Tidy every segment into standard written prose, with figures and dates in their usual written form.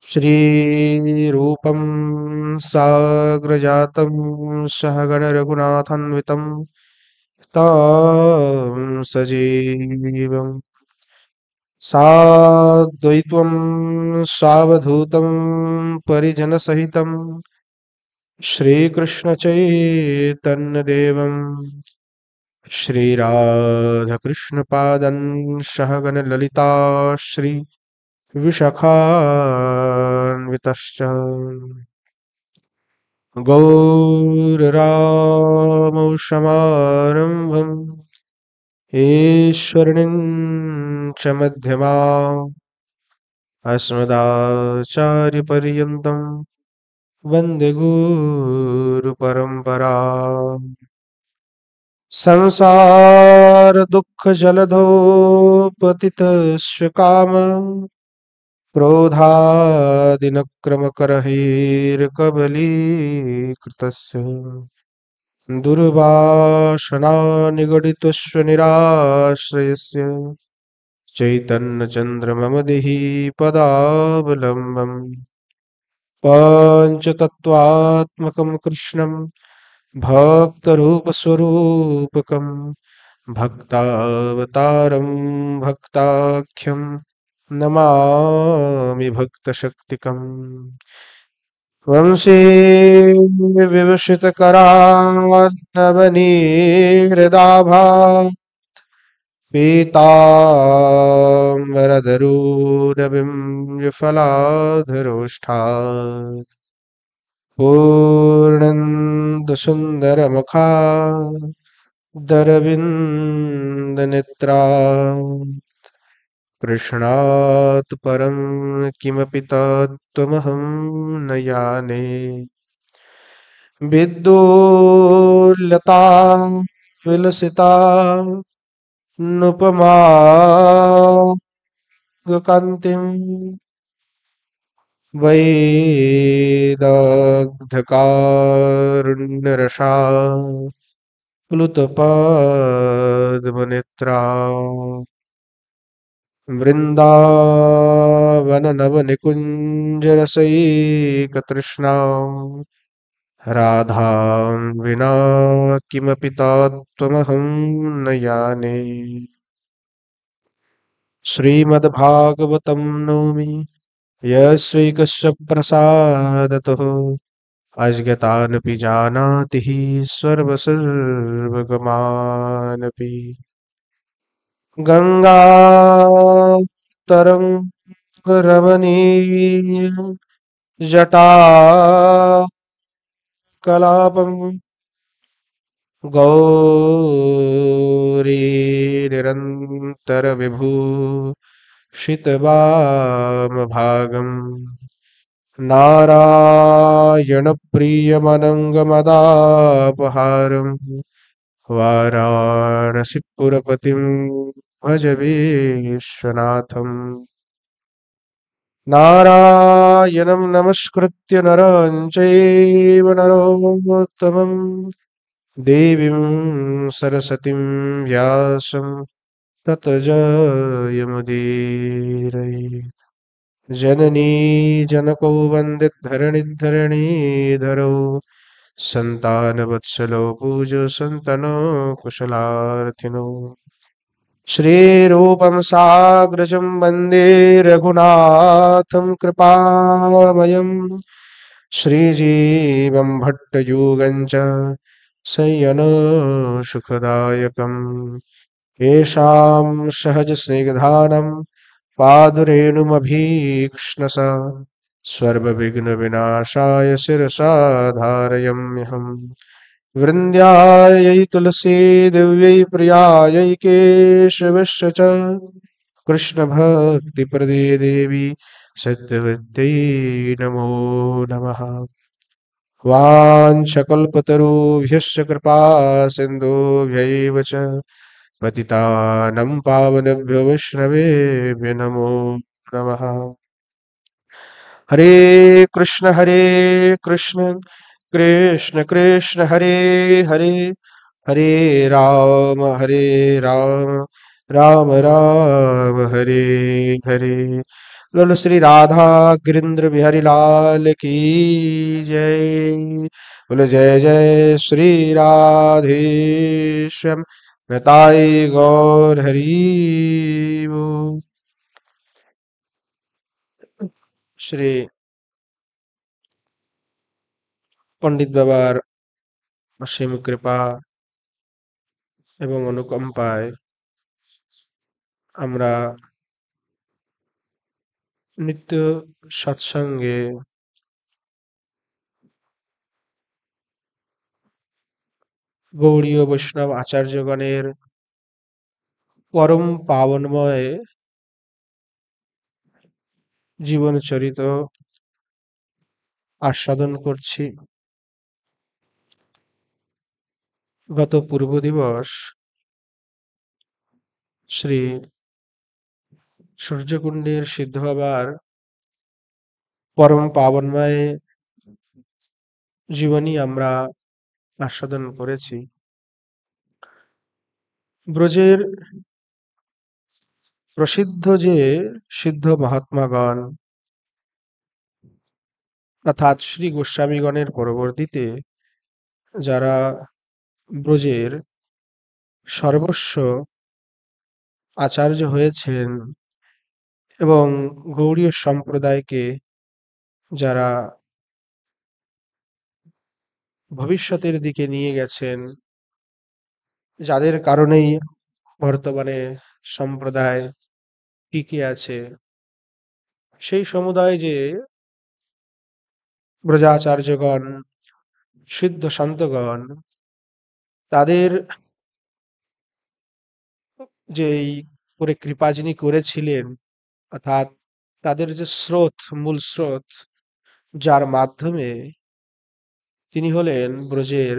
श्रीरूपं साग्रजातं सहगण रघुनाथान्वितं तं सजीवं साद्वैत्वं सावधूतं परिजनसहितं श्रीकृष्णचैतन्यदेवं श्रीराधकृष्णपादं सहगण ललिता श्री विशाखान्वितश्च गौररामौषमारम्भम् ईश्वरीं च मध्यमाम् अस्मदाचार्यपर्यन्तं वन्दे गुरुपरम्पराम् संसारदुःखजलधौ पतितस्य कामः क्रोधादिनक्रमकरैर्कबलीकृतस्य दुर्वासना निगडितस्य निराश्रयस्य चैतन्यचन्द्रमम देहि पदावलम्बम् पञ्चतत्त्वात्मकं कृष्णं भक्तरूपस्वरूपकं भक्तावतारं भक्ताख्यं नमामि भक्तशक्तिकम् वंशे विवशितकरान्नवनीहृदाभा पीताम्बरधरोरविं विफलाधरोष्ठात् पूर्णन्दसुन्दरमुखा दरविन्दनेत्रा कृष्णात् परं किमपि तत्त्वमहं न जाने विद्युल्लता विलसिता नुपमा कान्तिं वैदग्ध्यकारुण्यरसा प्लुतपद्मनेत्रा वृन्दावननवनिकुञ्जरसैकतृष्णां राधां विना किमपि तत्त्वमहं न जाने श्रीमद्भागवतं नौमि यस्यैकस्य प्रसादतः अज्ञातानपि जानाति हि सर्वगमानपि गङ्गातरङ्गरमणीयं जटाकलापं गौरी निरन्तरविभूषितवामभागं नारायणप्रियमनङ्गमदापहारं वाराणसीपुरपतिं भज विश्वनाथं नारायणं नमस्कृत्य नरं चैव नरोत्तमं देवीं सरस्वतीं व्यासं ततो जयमुदीरयेत् जननी जनको वन्दितधरणिधरणीधरो सन्तानवत्सलो पूज्यो सन्तनो कुशलार्थिनो श्रीरूपं साग्रजं वन्दे रघुनाथं कृपामयं श्रीजीवं भट्टयुगं च संयनसुखदायकम् येषां सहजस्निग्धानं पादरेणुमभीक्ष्णसा सर्वविघ्नविनाशाय शिरसा धारयाम्यहम् वृन्द्यायै तुलसी दिव्यै प्रियायै केशवश्च च कृष्णभक्तिप्रदे देवी सत्यवत्यै नमो नमः वाञ्छकल्पतरुभ्यश्च कृपा सिन्धुभ्यैव च पतितानं पावनेभ्यो वैष्णवेभ्यो नमो नमः हरे कृष्ण कृष्ण कृष्ण हरे हरे हरे राम राम राम हरे हरे बोलो श्री राधा गिरिंद्र बिहारी लाल की जय। बोलो जय जय श्री राधेश्याम निताई गौर हरि बोल। শ্রী পণ্ডিত বাবার অসীম কৃপা এবং অনুকম্পায় আমরা নিত্য সৎসঙ্গে গৌড়ীয় বৈষ্ণব আচার্যগণের পরম পাবনময় জীবনচরিত আস্বাদন করছি। গত পূর্ব দিবস শ্রী সূর্যকুণ্ডের সিদ্ধ বাবার পরম পাবনময় জীবনী আমরা আস্বাদন করেছি। ব্রজের প্রসিদ্ধ যে সিদ্ধ মহাত্মাগণ অর্থাৎ শ্রী গোস্বামীগণের পরবর্তীতে যারা ব্রজের সর্বস্ব আচার্য হয়েছেন এবং গৌড়ীয় সম্প্রদায়কে যারা ভবিষ্যতের দিকে নিয়ে গেছেন, যাদের কারণেই বর্তমানে সম্প্রদায় টিকে আছে, সেই সমুদায় যে ব্রজাচার্যগণ সিদ্ধ সন্তগণ তাদের যে এই করে কৃপা যিনি করেছিলেন, অর্থাৎ তাদের যে স্রোত, মূল স্রোত, যার মাধ্যমে তিনি হলেন ব্রজের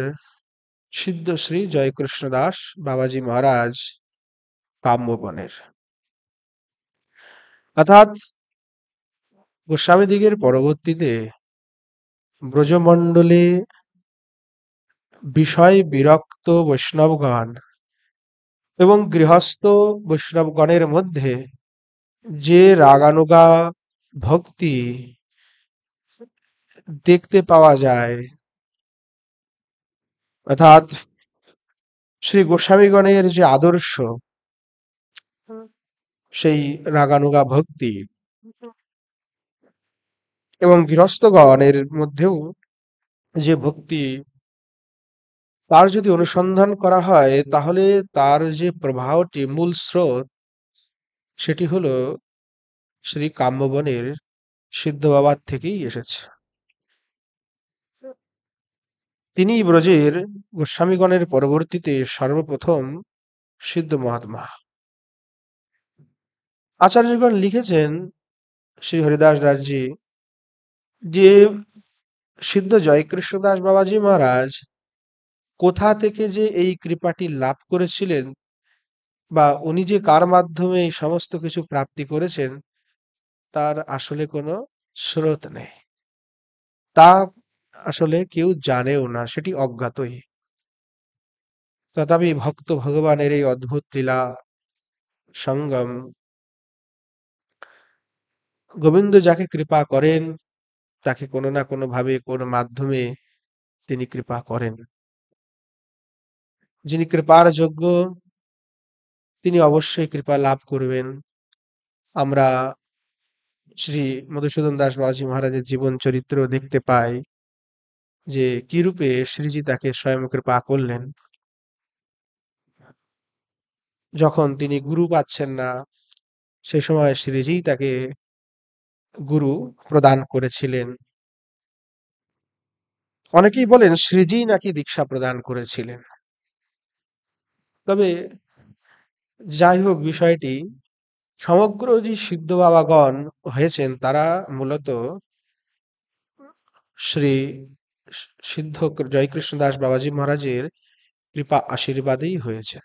সিদ্ধ শ্রী জয়কৃষ্ণ দাস বাবাজি মহারাজ কাম্যবনের। অর্থাৎ গোস্বামীদিগের পরবর্তীতে ব্রজমণ্ডলে বিষয় বিরক্ত বৈষ্ণবগণ এবং গৃহস্থ বৈষ্ণবগণের মধ্যে যে রাগানুগা ভক্তি দেখতে পাওয়া যায়, অর্থাৎ শ্রী গোস্বামীগণের যে আদর্শ, সেই রাগানুগা ভক্তি এবং গৃহস্থগণের মধ্যেও যে ভক্তি, তার যদি অনুসন্ধান করা হয় তাহলে তার যে প্রবাহটি, মূল স্রোত, সেটি হলো শ্রী কাম্যবনের সিদ্ধ বাবার থেকেই এসেছে। তিনি ব্রজের গোস্বামীগণের পরবর্তীতে সর্বপ্রথম সিদ্ধ মহাত্মা। আচার্যগণ লিখেছেন, শ্রী হরিদাস দাসজি, যে সিদ্ধ জয়কৃষ্ণ দাস বাবাজি মহারাজ কোথা থেকে যে এই কৃপাটি লাভ করেছিলেন বা উনি যে কার মাধ্যমে এই সমস্ত কিছু প্রাপ্তি করেছেন, তার আসলে কোনো স্রোত নেই। তা আসলে কেউ জানেও না, সেটি অজ্ঞাতই। তথাপি ভক্ত ভগবানের এই অদ্ভুত লীলা সঙ্গম, গোবিন্দ যাকে কৃপা করেন তাকে কোনো না কোনো ভাবে, কোনো মাধ্যমে তিনি কৃপা করেন। যিনি কৃপার যোগ্য তিনি অবশ্যই কৃপা লাভ করবেন। আমরা শ্রী মধুসূদন দাস বাবাজি মহারাজের জীবন চরিত্র দেখতে পাই যে কি রূপে শ্রীজি তাকে স্বয়ং কৃপা করলেন। যখন তিনি গুরু পাচ্ছেন না, সে সময় শ্রীজি তাকে গুরু প্রদান করেছিলেন। অনেকেই বলেন শ্রীজি নাকি দীক্ষা প্রদান করেছিলেন। তবে যাই হোক, বিষয়টি সমগ্র যে সিদ্ধ বাবাগণ হয়েছেন তারা মূলত শ্রী সিদ্ধ জয়কৃষ্ণ দাস বাবাজি মহারাজের কৃপা আশীর্বাদেই হয়েছে।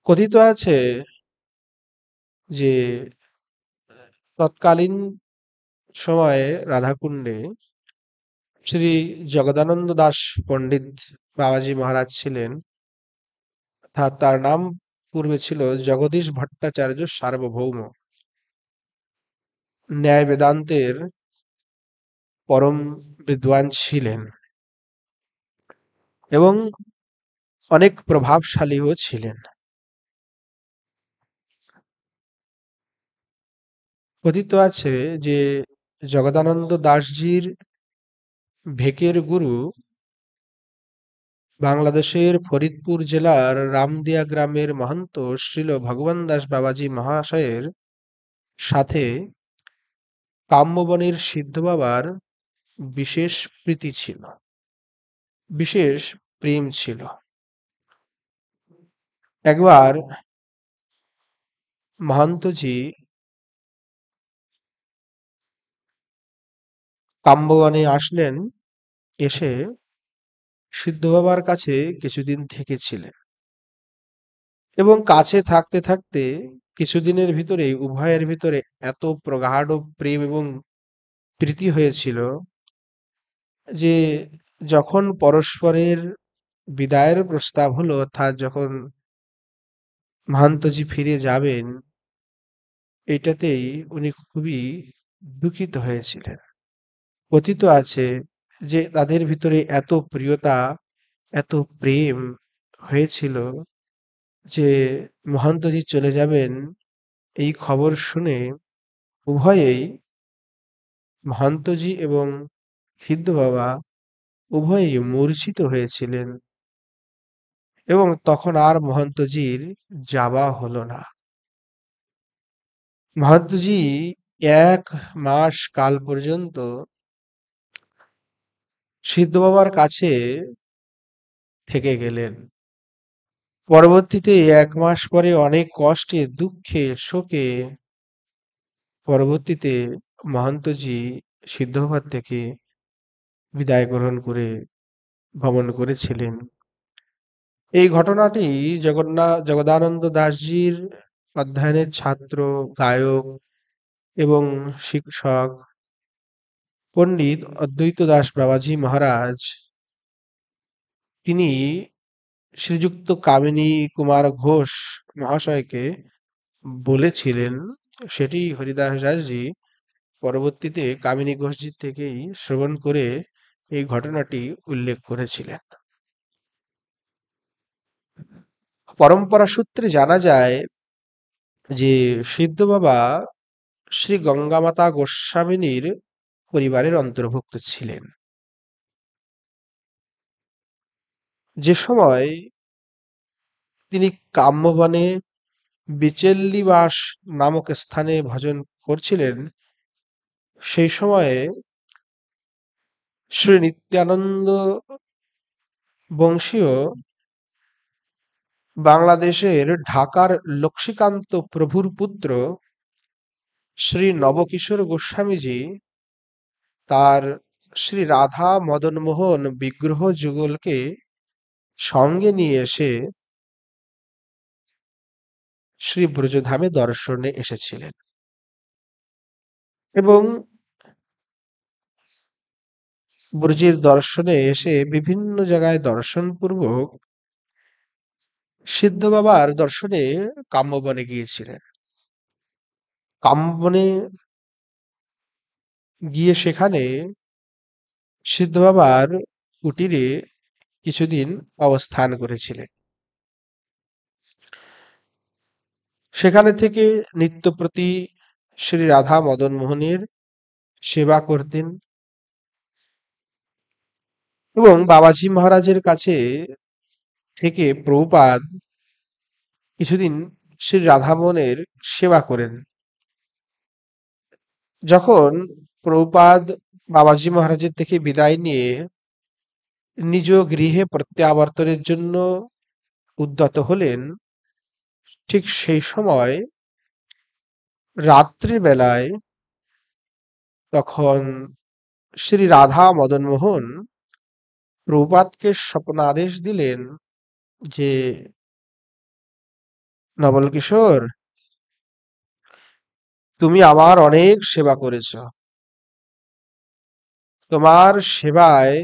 কথিত আছে যে তৎকালীন সময়ে রাধাকুণ্ডে শ্রী জগদানন্দ দাস পণ্ডিত বাবাজি মহারাজ ছিলেন। তার নাম পূর্বে ছিল জগদীশ ভট্টাচার্য সার্বভৌম, ন্যায় বেদান্তের পরম বিদ্বান ছিলেন এবং অনেক প্রভাবশালীও ছিলেন। কথিত আছে যে জগদানন্দ দাসজির ভেকের গুরু বাংলাদেশের ফরিদপুর জেলার রামদিয়া গ্রামের মহন্ত শ্রীল ভগবান দাস বাবাজি মহাশয়ের সাথে কাম্যবনের সিদ্ধ বাবার বিশেষ প্রীতি ছিল, বিশেষ প্রেম ছিল। একবার মহন্তজি কাম্যবনে আসলেন, এসে সিদ্ধ বাবার কাছে কিছুদিন থেকেছিলেন এবং কাছে থাকতে থাকতে কিছুদিনের ভিতরেই উভয়ের ভিতরে এত প্রগাঢ় প্রেম এবং প্রীতি হয়েছিল যে যখন পরস্পরের বিদায়ের প্রস্তাব হলো, অর্থাৎ যখন মহন্তজি ফিরে যাবেন, এটাতেই উনি খুবই দুঃখিত হয়েছিলেন। কথিত আছে যে তাদের ভিতরে এত প্রিয়তা, এত প্রেম হয়েছিল যে মহন্তজি চলে যাবেন এই খবর শুনে উভয়েই, মহন্তজি এবং সিদ্ধ বাবা উভয়েই মূর্ছিত হয়েছিলেন এবং তখন আর মহন্তজির যাওয়া হলো না। মহন্তজি 1 মাস কাল পর্যন্ত সিদ্ধ বাবার কাছে থেকে গেলেন। পরবর্তীতে 1 মাস পরে অনেক কষ্টে, দুঃখে, শোকে পরবর্তীতে মহন্তজি সিদ্ধ বাবার থেকে বিদায় গ্রহণ করে গমন করেছিলেন। এই ঘটনাটি জগদানন্দ দাসজির অধ্যয়নের ছাত্র, গায়ক এবং শিক্ষক পণ্ডিত অদ্বৈত দাস বাবাজি মহারাজ, তিনি শ্রীযুক্ত কামিনী কুমার ঘোষ মহাশয়কে বলেছিলেন। সেটি হরিদাস দাসজি পরবর্তীতে কামিনী ঘোষজির থেকেই শ্রবণ করে এই ঘটনাটি উল্লেখ করেছিলেন। পরম্পরা সূত্রে জানা যায় যে সিদ্ধ বাবা শ্রী গঙ্গামাতা গোস্বামিনীর পরিবারের অন্তর্ভুক্ত ছিলেন। যে সময় তিনি কাম্যবনে বিচেল্লিবাস নামক স্থানে ভজন করছিলেন, সেই সময়ে শ্রী নিত্যানন্দ বংশীয় বাংলাদেশের ঢাকার লক্ষ্মীকান্ত প্রভুর পুত্র শ্রী নবকিশোর গোস্বামীজি তার শ্রী রাধা মদনমোহন বিগ্রহ যুগলকে সঙ্গে নিয়ে এসে শ্রী ব্রজধামে দর্শনে এসেছিলেন এবং ব্রজের দর্শনে এসে বিভিন্ন জায়গায় দর্শন পূর্বক সিদ্ধ বাবার দর্শনে কাম্যবনে গিয়েছিলেন। কাম্যবনে গিয়ে সেখানে সিদ্ধ বাবার কুটিরে কিছুদিন অবস্থান করেছিলেন। সেখানে থেকে নিত্যপ্রতি শ্রী রাধা মদন মোহনের সেবা করতেন এবং বাবাজি মহারাজের কাছে থেকে প্রভুপাদ কিছুদিন শ্রী রাধামোহনের সেবা করেন। যখন প্রভুপাদ বাবাজি মহারাজের থেকে বিদায় নিয়ে নিজ গৃহে প্রত্যাবর্তনের জন্য উদ্যত হলেন, ঠিক সেই সময় রাত্রিবেলায় তখন শ্রী রাধা মদন মোহন প্রভুপাদকে স্বপ্নাদেশ দিলেন যে, নবল কিশোর, তুমি আমার অনেক সেবা করেছ, তোমার সেবায়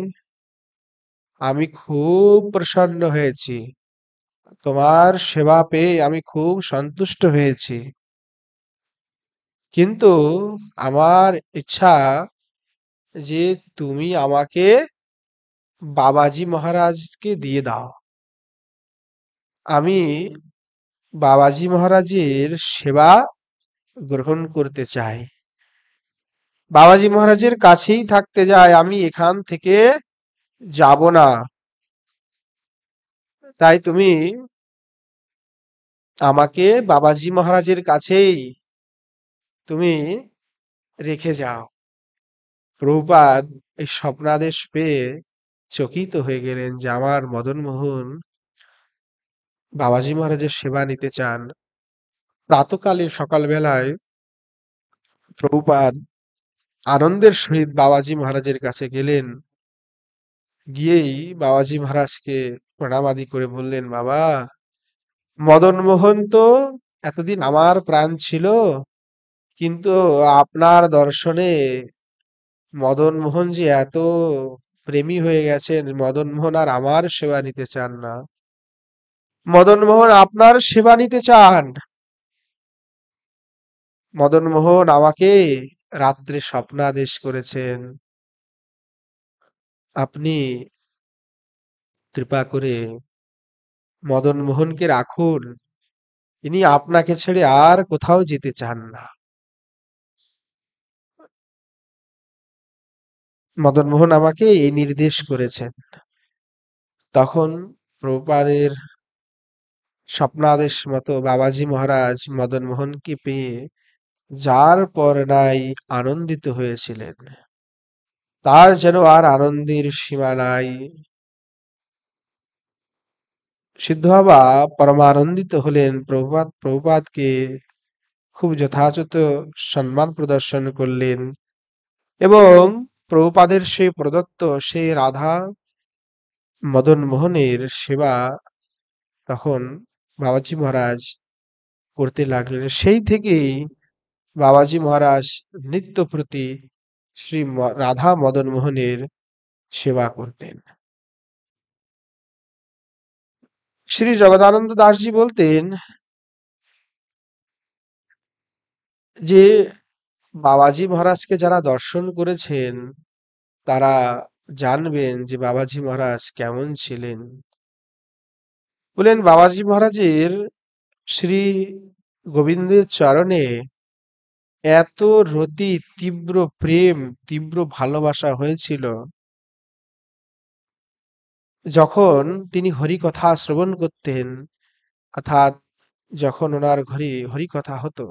আমি খুব প্রসন্ন হয়েছি, তোমার সেবা পেয়ে আমি খুব সন্তুষ্ট হয়েছি, কিন্তু আমার ইচ্ছা যে তুমি আমাকে বাবাজি মহারাজকে দিয়ে দাও। আমি বাবাজি মহারাজের সেবা গ্রহণ করতে চাই, বাবাজি মহারাজের কাছেই থাকতে চাই, আমি এখান থেকে যাব না। তাই তুমি আমাকে বাবাজি মহারাজের কাছেই তুমি রেখে যাও। প্রভুপাদ এই স্বপ্নাদেশ পেয়ে চকিত হয়ে গেলেন যে আমার মদন মোহন বাবাজি মহারাজের সেবা নিতে চান। প্রাতকালে সকালবেলায় প্রভুপাদ আনন্দের সহিত বাবাজি মহারাজের কাছে গেলেন। গিয়েই বাবাজি মহারাজকে প্রণাম আদি করে বললেন, বাবা, মদন মোহন তো এতদিন আমার প্রাণ ছিল, কিন্তু আপনার দর্শনে মদন মোহন যে এত প্রেমী হয়ে গেছেন, মদন মোহন আর আমার সেবা নিতে চান না, মদন মোহন আপনার সেবা নিতে চান। মদন মোহন আমাকে রাত্রে স্বপ্নাদেশ করেছেন, আপনি কৃপা করে মদন মোহনকে রাখুন, ইনি আপনাকে ছেড়ে আর কোথাও যেতে চান না। মদন মোহন আমাকে এই নির্দেশ করেছেন। তখন প্রভুপাদের স্বপ্নাদেশ মতো বাবাজি মহারাজ মদন মোহনকে পেয়ে যার পর নাই আনন্দিত হয়েছিলেন। তার যেন আর আনন্দের সীমা নাই। সিদ্ধ বাবা পরমানন্দিত হলেন, প্রভুপাদকে খুব যথাযথ সম্মান প্রদর্শন করলেন, এবং প্রভুপাদের সেই প্রদত্ত সেই রাধা মদন মোহনের সেবা তখন বাবাজি মহারাজ করতে লাগলেন। সেই থেকেই বাবাজি মহারাজ নিত্য প্রতি রাধা মদন মোহনের সেবা করতেন। শ্রী জগদানন্দ দাসজি বলতেন যে বাবাজি মহারাজকে যারা দর্শন করেছেন তারা জানবেন যে বাবাজি মহারাজ কেমন ছিলেন। বলেন, বাবাজি মহারাজের শ্রী গোবিন্দের চরণে এত রতি তীব্র প্রেম, তীব্র ভালোবাসা হয়েছিল, যখন তিনি হরি কথা শ্রবণ করতেন, অর্থাৎ যখন ওনার ঘরে হরি কথা হতো,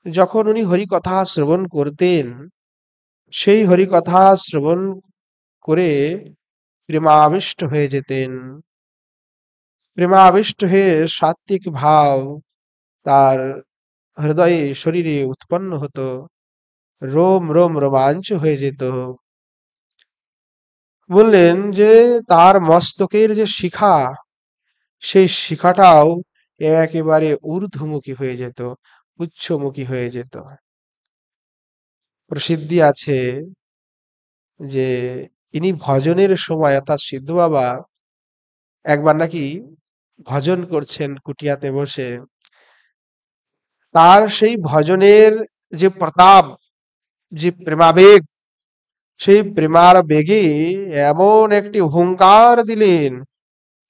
যখন উনি হরি কথা শ্রবণ করতেন, সেই হরি কথা শ্রবণ করে প্রেমাবিষ্ট হয়ে যেতেন। প্রেমাবিষ্ট হয়ে সাত্ত্বিক ভাব তার হৃদয়ে শরীরে উৎপন্ন হতো, রোম রোম রোমাঞ্চ হয়ে যেত। বললেন যে তার মস্তকের যে শিখা, সেই শিখাটাও একেবারে ঊর্ধ্বমুখী হয়ে যেত, উচ্চমুখী হয়ে যেত। প্রসিদ্ধি আছে যে ইনি ভজনের সময়, অর্থাৎ সিদ্ধ বাবা একবার নাকি ভজন করছেন কুটিয়াতে বসে, তার সেই ভজনের যে প্রতাপ, যে প্রেমাবেগ, সেই প্রেমার বেগে এমন একটি হুংকার দিলেন,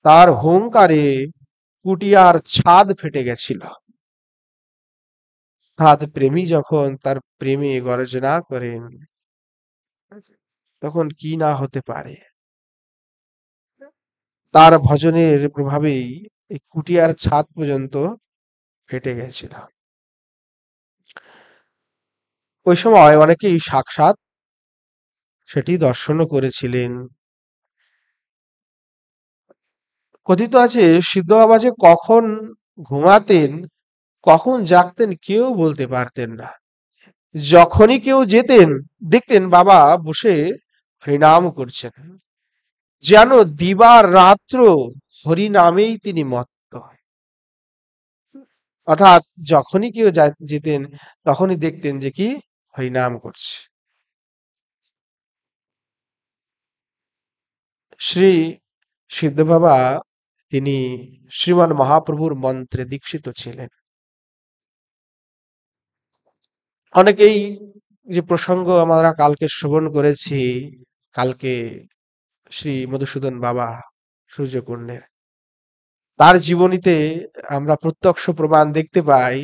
তার হুংকারে কুটিয়ার ছাদ ফেটে গেছিল। অর্থাৎ প্রেমী যখন তার প্রেমে গর্জনা করেন, তখন কি না হতে পারে। তার ভজনের প্রভাবেই এই কুটিয়ার ছাদ পর্যন্ত ফেটে গেছিল। ওই সময় অনেকেই সাক্ষাৎ সেটি দর্শনও করেছিলেন। কথিত আছে সিদ্ধ বাবা যে কখন ঘুমাতেন, কখন জাগতেন কেউ বলতে পারতেন না। যখনই কেউ যেতেন, দেখতেন বাবা বসে হরিনাম করছেন, যেন দিবা রাত্র হরিনামেই তিনি মত্ত। অর্থাৎ যখনই কেউ যেতেন, তখনই দেখতেন যে কি হরিনাম করছে। শ্রী সিদ্ধ বাবা তিনি শ্রীমান মহাপ্রভুর মন্ত্রে দীক্ষিত ছিলেন। অনেকেই যে প্রসঙ্গ আমরা কালকে শ্রবণ করেছি, কালকে শ্রী মধুসূদন বাবা সূর্যকুণ্ডের, তার জীবনীতে আমরা প্রত্যক্ষ প্রমাণ দেখতে পাই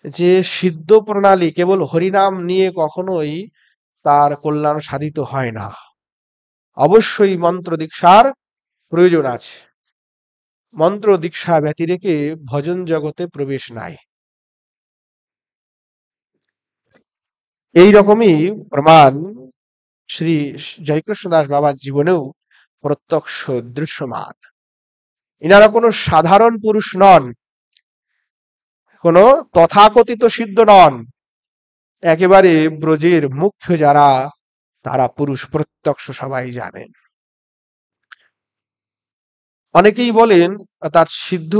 যে সিদ্ধ প্রণালী কেবল হরিনাম নিয়ে কখনোই তার কল্যাণ সাধিত হয় না। অবশ্যই মন্ত্র দীক্ষার প্রয়োজন আছে। মন্ত্র দীক্ষা ব্যতিরেকে ভজন জগতে প্রবেশ নাই। এই রকমই প্রমাণ শ্রী জয়কৃষ্ণ দাস বাবার জীবনেও প্রত্যক্ষ দৃশ্যমান। ইনারা কোনো সাধারণ পুরুষ নন, কোনো তথাকথিত সিদ্ধ নন, একেবারে ব্রজের মুখ্য যারা তারা পুরুষ প্রত্যক্ষ সবাই জানেন। অনেকেই বলেন তার সিদ্ধ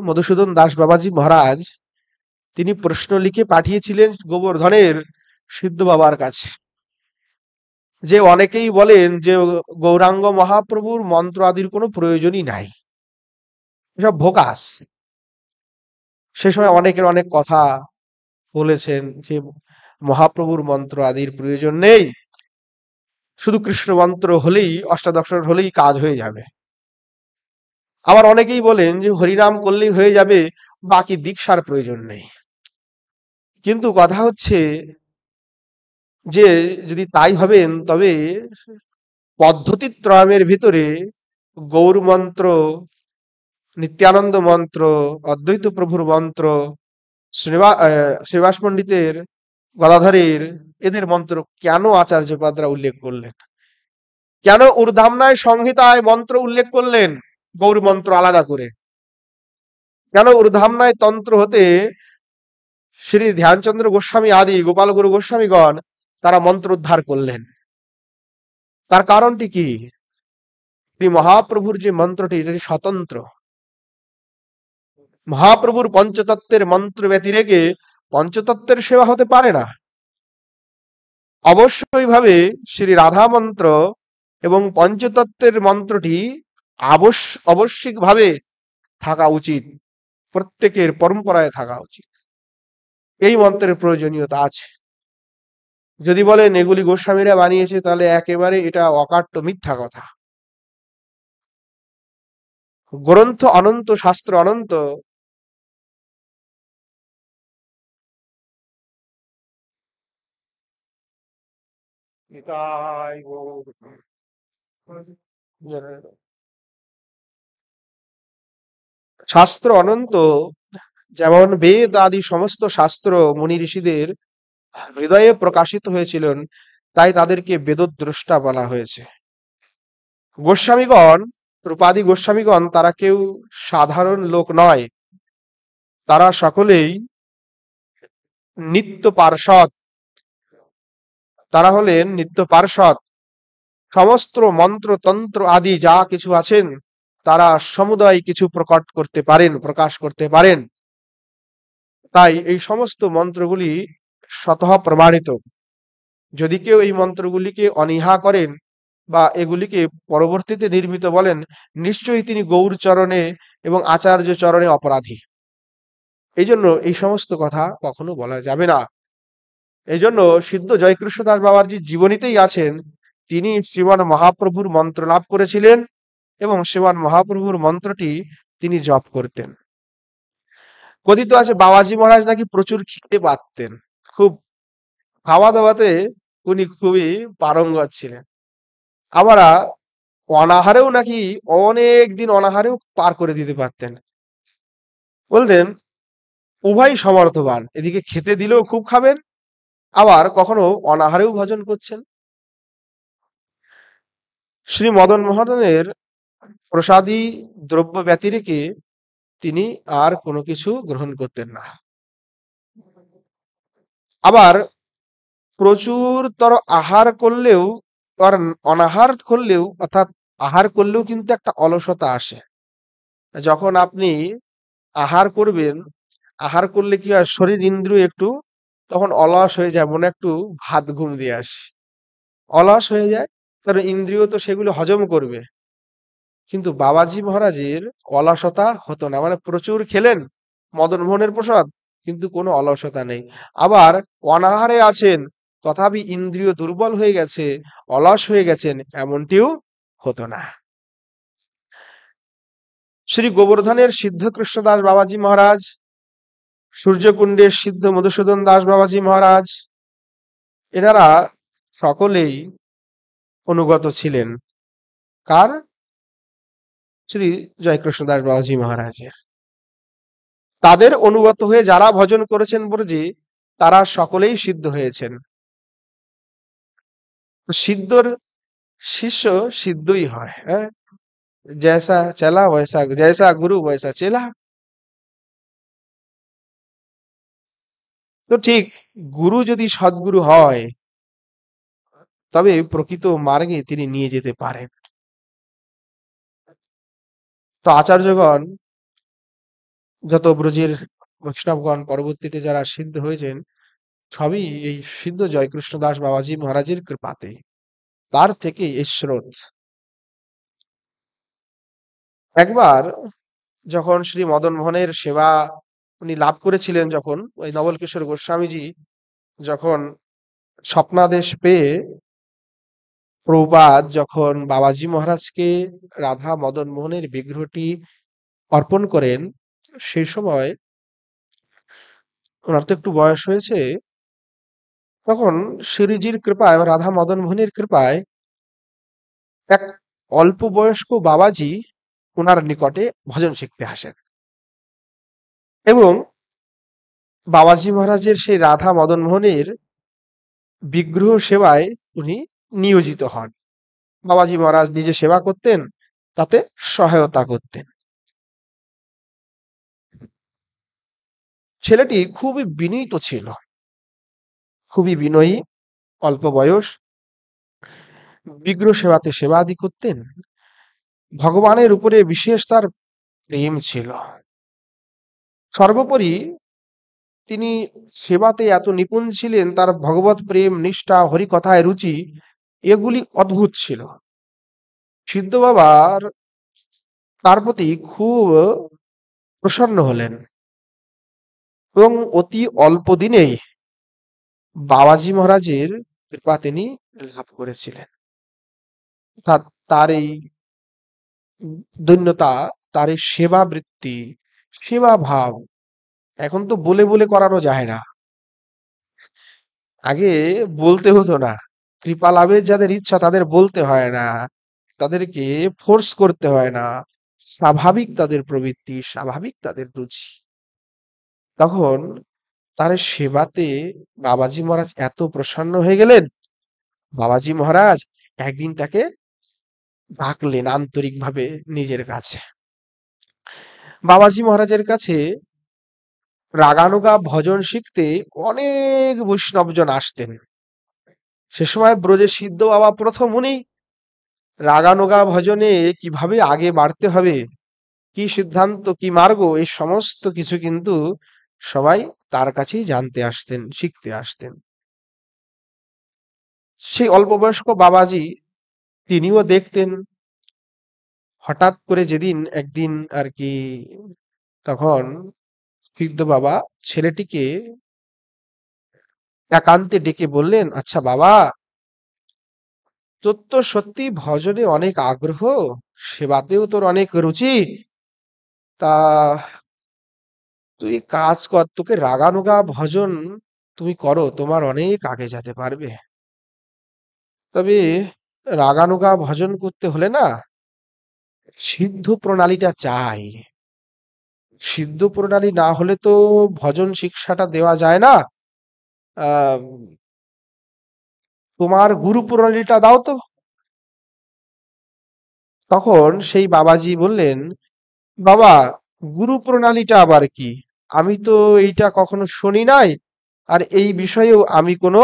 মধুসূদন দাস বাবাজি মহারাজ তিনি প্রশ্ন লিখে পাঠিয়েছিলেন গোবর্ধনের সিদ্ধ বাবার কাছে, যে অনেকেই বলেন যে গৌরাঙ্গ মহাপ্রভুর মন্ত্র আদির কোনো প্রয়োজনই নাই, এসব ভোকাস। সে সময় অনেকের অনেক কথা বলেছেন যে মহাপ্রভুর মন্ত্র আদির প্রয়োজন নেই, শুধু কৃষ্ণ মন্ত্র হলেই, অষ্টাদশ হলেই কাজ হয়ে যাবে। আবার অনেকেই বলেন যে হরিনাম করলেই হয়ে যাবে, বাকি দীক্ষার প্রয়োজন নেই। কিন্তু কথা হচ্ছে যে যদি তাই হবেন তবে পদ্ধতিত্রয়ের ভিতরে গৌর মন্ত্র, নিত্যানন্দ মন্ত্র, অদ্বৈত প্রভুর মন্ত্র, শ্রীবাস পণ্ডিতের, গদাধরের, এদের মন্ত্র কেন আচার্যপাদরা উল্লেখ করলেন? কেন ঊর্ধ্বমনায় সংহিতায় মন্ত্র উল্লেখ করলেন গৌর মন্ত্র আলাদা করে? কেন ঊর্ধ্বমনায় তন্ত্র হতে শ্রী ধ্যানচন্দ্র গোস্বামী আদি গোপাল গুরু গোস্বামীগণ তারা মন্ত্র উদ্ধার করলেন? তার কারণটি কি? শ্রী মহাপ্রভুর যে মন্ত্রটি যেটি স্বতন্ত্র, মহাপ্রভুর পঞ্চতত্ত্বের মন্ত্র ব্যতিরেকে পঞ্চতত্ত্বের সেবা হতে পারে না। অবশ্যই ভাবে শ্রী রাধা মন্ত্র এবং পঞ্চতত্ত্বের মন্ত্রটি আবশ্যিকভাবে থাকা উচিত, প্রত্যেকের পরম্পরায় থাকা উচিত। এই মন্ত্রের প্রয়োজনীয়তা আছে। যদি বলেন এগুলি গোস্বামীরা বানিয়েছে, তাহলে একেবারে এটা অকাট্য মিথ্যা কথা। গ্রন্থ অনন্ত, শাস্ত্র অনন্ত। শাস্ত্র অনন্ত, যেমন বেদ আদি সমস্ত শাস্ত্র মুনি ঋষিদের হৃদয়ে প্রকাশিত হয়েছিলেন, তাই তাদেরকে বেদদ্রষ্টা বলা হয়েছে। গোস্বামীগণ, রূপাদি গোস্বামীগণ, তারা কেউ সাধারণ লোক নয়, তারা সকলেই নিত্য পার্ষদ। তারা হলেন নিত্য পার্ষদ। সমস্ত মন্ত্র তন্ত্র আদি যা কিছু আছেন তারা সমুদয় কিছু প্রকট করতে পারেন, প্রকাশ করতে পারেন। তাই এই সমস্ত মন্ত্রগুলি স্বতঃ প্রমাণিত। যদি কেউ এই মন্ত্রগুলিকে অনীহা করেন বা এগুলিকে পরবর্তীতে নির্মিত বলেন, নিশ্চয়ই তিনি গৌর চরণে এবং আচার্য চরণে অপরাধী। এই জন্য এই সমস্ত কথা কখনো বলা যাবে না। এই জন্য সিদ্ধ জয়কৃষ্ণ দাস বাবার যে জীবনীতেই আছেন, তিনি শ্রীমান মহাপ্রভুর মন্ত্র লাভ করেছিলেন এবং শ্রীমান মহাপ্রভুর মন্ত্রটি তিনি জপ করতেন। কথিত আছে বাবাজি মহারাজ নাকি প্রচুর খেতে পারতেন, খুব খাওয়া দাওয়াতে উনি খুবই পারঙ্গত ছিলেন। আবার অনাহারেও নাকি অনেক দিন অনাহারেও পার করে দিতে পারতেন। বলতেন উভয় সমর্থবান, এদিকে খেতে দিলেও খুব খাবেন, আবার কখনো অনাহারেও ভজন করছেন। শ্রী মদন মোহনের প্রসাদী দ্রব্য ব্যতিরেকে তিনি আর কোনো কিছু গ্রহণ করতেন না। আবার প্রচুরতর আহার করলেও আর অনাহার করলেও, অর্থাৎ আহার করলেও কিন্তু একটা অলসতা আসে। যখন আপনি আহার করবেন, আহার করলে কি হয়, শরীর ইন্দ্রিয় একটু তখন অলস হয়ে যায়, মনে একটু ভাত ঘুম দিয়ে আসে, অলস হয়ে যায়, কারণ ইন্দ্রিয় তো সেগুলো হজম করবে। কিন্তু বাবাজি মহারাজের অলসতা হতো না, মানে প্রচুর খেলেন মদন মোহনের প্রসাদ, কিন্তু কোনো অলসতা নেই। আবার অনাহারে আছেন, তথাপি ইন্দ্রিয় দুর্বল হয়ে গেছে, অলস হয়ে গেছেন, এমনটিও হতো না। শ্রী গোবর্ধনের সিদ্ধ কৃষ্ণদাস বাবাজি মহারাজ, সূর্যকুণ্ডের সিদ্ধ মধুসূদন দাস বাবাজি মহারাজ, এনারা সকলেই অনুগত ছিলেন কার? শ্রী জয়কৃষ্ণদাস বাবাজি মহারাজের। তাদের অনুগত হয়ে যারা ভজন করেছেন ব্রজে, তারা সকলেই সিদ্ধ হয়েছেন। সিদ্ধর শিষ্য সিদ্ধই হয়, হ্যাঁ। জয়সা চেলা বৈসা, জয়সা গুরু বৈসা চেলা। তো ঠিক গুরু যদি সদ্গুরু হয়, তবে প্রকৃত মার্গে তিনি নিয়ে যেতে পারেন। তো আচার্যগণ, যত ব্রজের বৈষ্ণবগণ পরবর্তীতে যারা সিদ্ধ হয়েছেন, সবই এই সিদ্ধ জয়কৃষ্ণ দাস বাবাজি মহারাজের কৃপাতে, তার থেকে এই স্রোত। একবার যখন শ্রী মদন মোহনের সেবা উনি লাভ করেছিলেন, যখন ওই নবল কিশোর গোস্বামীজি যখন স্বপ্নাদেশ পেয়ে প্রভুপাদ যখন বাবাজি মহারাজকে রাধা মদন মোহনের বিগ্রহটি অর্পণ করেন, সেই সময় ওনার তো একটু বয়স হয়েছে, তখন শ্রীজির কৃপায় বা রাধা মদন মোহনের কৃপায় এক অল্প বয়স্ক বাবাজি ওনার নিকটে ভজন শিখতে আসেন এবং বাবাজি মহারাজের সেই রাধা মদন মোহনের বিগ্রহ সেবায় উনি নিয়োজিত হন। বাবাজি মহারাজ নিজে সেবা করতেন, তাতে সহায়তা করতেন। ছেলেটি খুবই বিনীত ছিল, খুবই বিনয়ী, অল্প বয়স, বিগ্রহ সেবাতে সেবা আদি করতেন। ভগবানের উপরে বিশেষ তার প্রেম ছিল। সর্বোপরি তিনি সেবাতে এত নিপুণ ছিলেন, তার ভগবত প্রেম, নিষ্ঠা, হরিকথায় রুচি, এগুলি অদ্ভুত ছিল। সিদ্ধ বাবার তার প্রতি খুব প্রসন্ন হলেন এবং অতি অল্প দিনেই বাবাজি মহারাজের কৃপা তিনি লাভ করেছিলেন। তার এই দৈন্যতা, তার এই সেবা বৃত্তি, সেবা ভাব, এখন তো বলে বলে করানো যায় না। আগে বলতে হতো না, কৃপা লাভের যাদের ইচ্ছা তাদের বলতে হয় না, তাদেরকে ফোর্স করতে হয় না, স্বাভাবিক তাদের প্রবৃত্তি, স্বাভাবিক তাদের রুচি। তখন তার সেবাতে বাবাজি মহারাজ এত প্রসন্ন হয়ে গেলেন, বাবাজি মহারাজ একদিন তাকে ডাকলেন আন্তরিকভাবে নিজের কাছে। বাবাজি মহারাজের কাছে রাগানুগা ভজন শিখতে অনেক বৈষ্ণবজন আসতেন। সে সময় ব্রজে সিদ্ধ বাবা প্রথম, উনি রাগানুগা ভজনে কিভাবে আগে বাড়তে হবে, কি সিদ্ধান্ত, কি মার্গ, এই সমস্ত কিছু কিন্তু সবাই তার কাছেই জানতে আসতেন, শিখতে আসতেন। সেই অল্প বয়স্ক বাবাজি তিনিও দেখতেন। হঠাৎ করে যেদিন একদিন আর কি, তখন সিদ্ধ বাবা ছেলেটিকে একান্তে ডেকে বললেন, আচ্ছা বাবা, তোর তো সত্যি ভজনে অনেক আগ্রহ, সেবাতেও তোর অনেক রুচি, তা তুই কাজ কর, তোকে রাগানুগা ভজন তুমি করো, তোমার অনেক আগে যেতে পারবে। তবে রাগানুগা ভজন করতে হলে না, সিদ্ধ প্রণালীটা চাই। সিদ্ধ প্রণালী না হলে তো ভজন শিক্ষাটা দেওয়া যায় না। আহ তোমার গুরু প্রণালীটা দাও তো। তখন সেই বাবাজি বললেন, বাবা, গুরু প্রণালীটা আবার কি? আমি তো এইটা কখনো শুনি নাই, আর এই বিষয়েও আমি কোনো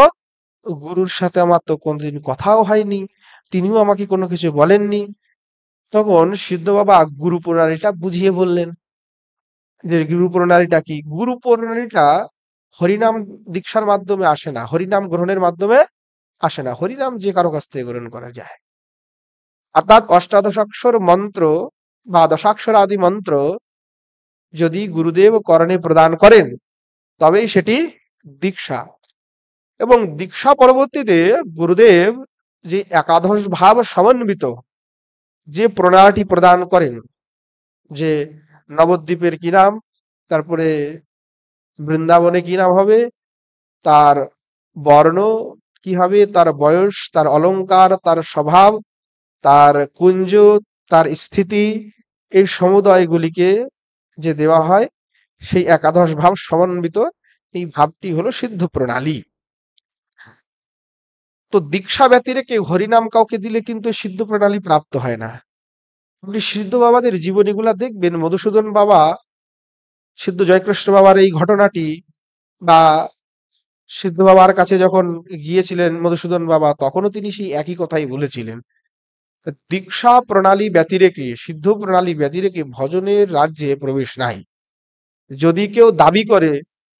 গুরুর সাথে আমার তো কোনোদিন কথাও হয়নি, তিনিও আমাকে কোনো কিছু বলেননি। তখন সিদ্ধ বাবা গুরু প্রণালীটা বুঝিয়ে বললেন যে গুরু প্রণালীটা কি। গুরু প্রণালীটা হরিনাম দীক্ষার মাধ্যমে আসে না, হরিনাম গ্রহণের মাধ্যমে আসে না, হরিনাম যে কারো কাছ থেকে গ্রহণ করা যায়। অর্থাৎ অষ্টাদশাক্ষর মন্ত্র বা দশাক্ষর আদি মন্ত্র যদি গুরুদেব করণে প্রদান করেন তবেই সেটি দীক্ষা। এবং দীক্ষা পরবর্তীতে গুরুদেব যে একাদশ ভাব সমন্বিত যে প্রণালীটি প্রদান করেন, যে নবদ্বীপের কি নাম, তারপরে বৃন্দাবনে কি নাম হবে, তার বর্ণ কি হবে, তার বয়স, তার অলংকার, তার স্বভাব, তার কুঞ্জ, তার স্থিতি, এই সমুদয়গুলিকে যে দেওয়া হয়, সেই একাদশ ভাব সমন্বিত এই ভাবটি হলো সিদ্ধ প্রণালী। তো দীক্ষা ব্যতিরেকে হরিনাম কাউকে দিলে কিন্তু সিদ্ধ প্রণালী প্রাপ্ত হয় না। আপনি সিদ্ধ বাবাদের জীবনীগুলা দেখবেন, মধুসূদন বাবা, সিদ্ধ জয়কৃষ্ণ বাবার এই ঘটনাটি, বা সিদ্ধ বাবার কাছে যখন গিয়েছিলেন মধুসূদন বাবা, তখনও তিনি সেই একই কথাই বলেছিলেন। দীক্ষা প্রণালী ব্যতিরেকে, সিদ্ধ প্রণালী ব্যতিরেকে ভজনের রাজ্যে প্রবেশ নাই। যদি কেউ দাবি করে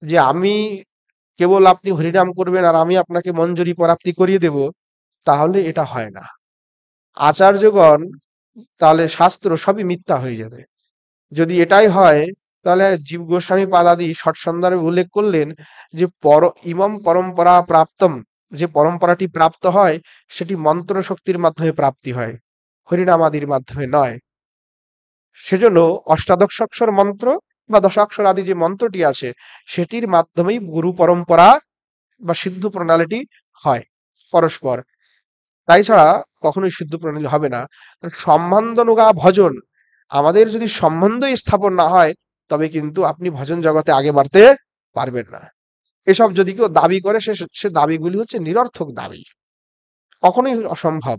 যে আমি কেবল আপনি হরিনাম করবেন আর আমি আপনাকে মঞ্জরি প্রাপ্তি করিয়ে দেব, তাহলে এটা হয় না। আচার্যগণ, তাহলে শাস্ত্র সবই মিথ্যা হয়ে যাবে। যদি এটাই হয়, তাহলে জীব গোস্বামী পাদাদি সৎসন্ধানে উল্লেখ করলেন যে ইমম পরম্পরা প্রাপ্তম, যে পরম্পরাটি প্রাপ্ত হয় সেটি মন্ত্র শক্তির মাধ্যমে প্রাপ্তি হয়, হরিনামাদির মাধ্যমে নয়। সেজন্য অষ্টাদশাক্ষর মন্ত্র বা দশাক্ষর আদি যে মন্ত্রটি আছে সেটির মাধ্যমেই গুরু পরম্পরা বা সিদ্ধ প্রণালীটি হয় পরস্পর। তাই ছাড়া কখনোই সিদ্ধ প্রণালী হবে না। সম্বন্ধনুগা ভজন, আমাদের যদি সম্বন্ধই স্থাপন না হয়, তবে কিন্তু আপনি ভজন জগতে আগে বাড়তে পারবেন না। এসব যদি কেউ দাবি করে, সে দাবিগুলি হচ্ছে নিরর্থক দাবি, কখনোই অসম্ভব।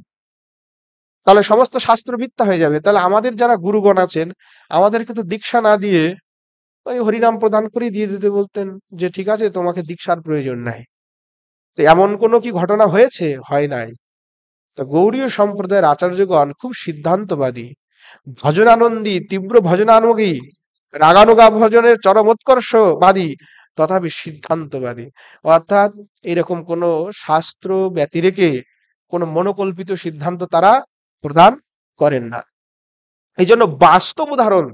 তাহলে সমস্ত শাস্ত্র মিথ্যা হয়ে যাবে। তাহলে আমাদের যারা গুরুগণ আছেন, আমাদেরকে তো দীক্ষা না দিয়ে ওই হরিনাম প্রদান করে দিয়ে দিতে বলতেন, যে ঠিক আছে তোমাকে দীক্ষার প্রয়োজন নাই। তো এমন কোনো কি ঘটনা হয়েছে? হয় নাই। তো গৌড়ীয় সম্প্রদায়ের আচার্যগণ খুব সিদ্ধান্তবাদী, ভজনানন্দী, তীব্র ভজনানুগী, রাগানুগা ভজনের চরমোৎকর্ষবাদী, তথাপি সিদ্ধান্তবাদী। অর্থাৎ এরকম কোনো শাস্ত্র ব্যতিরেকে কোনো মনোকল্পিত সিদ্ধান্ত তারা প্রদান করেন না। এই জন্য বাস্তব উদাহরণ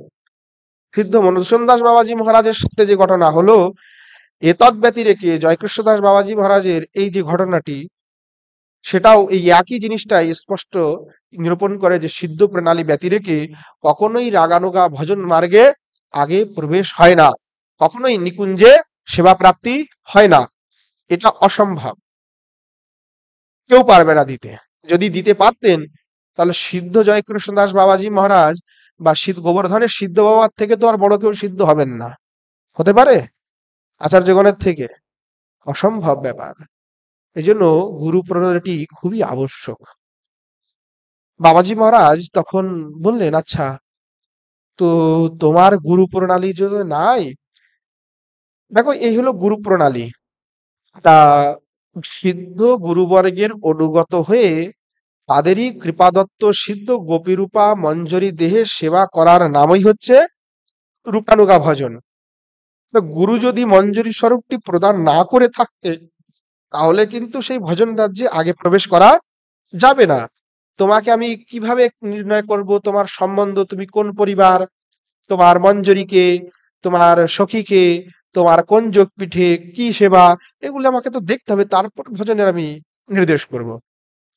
সিদ্ধ মধুসূদন দাস বাবাজি মহারাজের সাথে যে ঘটনা হলো, এতদ ব্যতিরেকে জয়কৃষ্ণ দাস বাবাজি মহারাজের এই যে ঘটনাটি, সেটাও এই একই জিনিসটাই স্পষ্ট নিরূপণ করে যে সিদ্ধ প্রণালী ব্যতিরেকে কখনোই রাগানুগা ভজন মার্গে আগে প্রবেশ হয় না, কখনোই নিকুঞ্জে সেবা প্রাপ্তি হয় না। এটা অসম্ভব, কেউ পারবে না দিতে। যদি দিতে পারতেন, তাহলে সিদ্ধ জয়কৃষ্ণ দাস বাবাজি মহারাজ বা গোবর্ধনের সিদ্ধ বাবার থেকে তো আর বড় কেউ সিদ্ধ হবেন না। হতে পারে আচার্যগণের থেকে? অসম্ভব ব্যাপার। এই জন্য গুরু প্রণালীটি খুবই আবশ্যক। বাবাজি মহারাজ তখন বললেন, আচ্ছা, তো তোমার গুরু প্রণালী যদি নাই, দেখো এই হলো গুরু প্রণালী। তা সিদ্ধ গুরুবর্গের অনুগত হয়ে তাদেরই কৃপাদত্ত সিদ্ধ গোপীরূপা মঞ্জরি দেহে সেবা করার নামই হচ্ছে রূপানুগা ভজন। তো গুরু যদি মঞ্জরি স্বরূপটি প্রদান না করে থাকতে, তাহলে কিন্তু সেই ভজন রাজ্যে আগে প্রবেশ করা যাবে না। তোমাকে আমি কিভাবে নির্ণয় করব তোমার সম্বন্ধ, তুমি কোন পরিবার, তোমার মঞ্জরীকে, তোমার সখীকে, তোমার কোন যোগপীঠে কি সেবা, এগুলো আমাকে তো দেখতে হবে, তারপর ভজনের আমি নির্দেশ করব।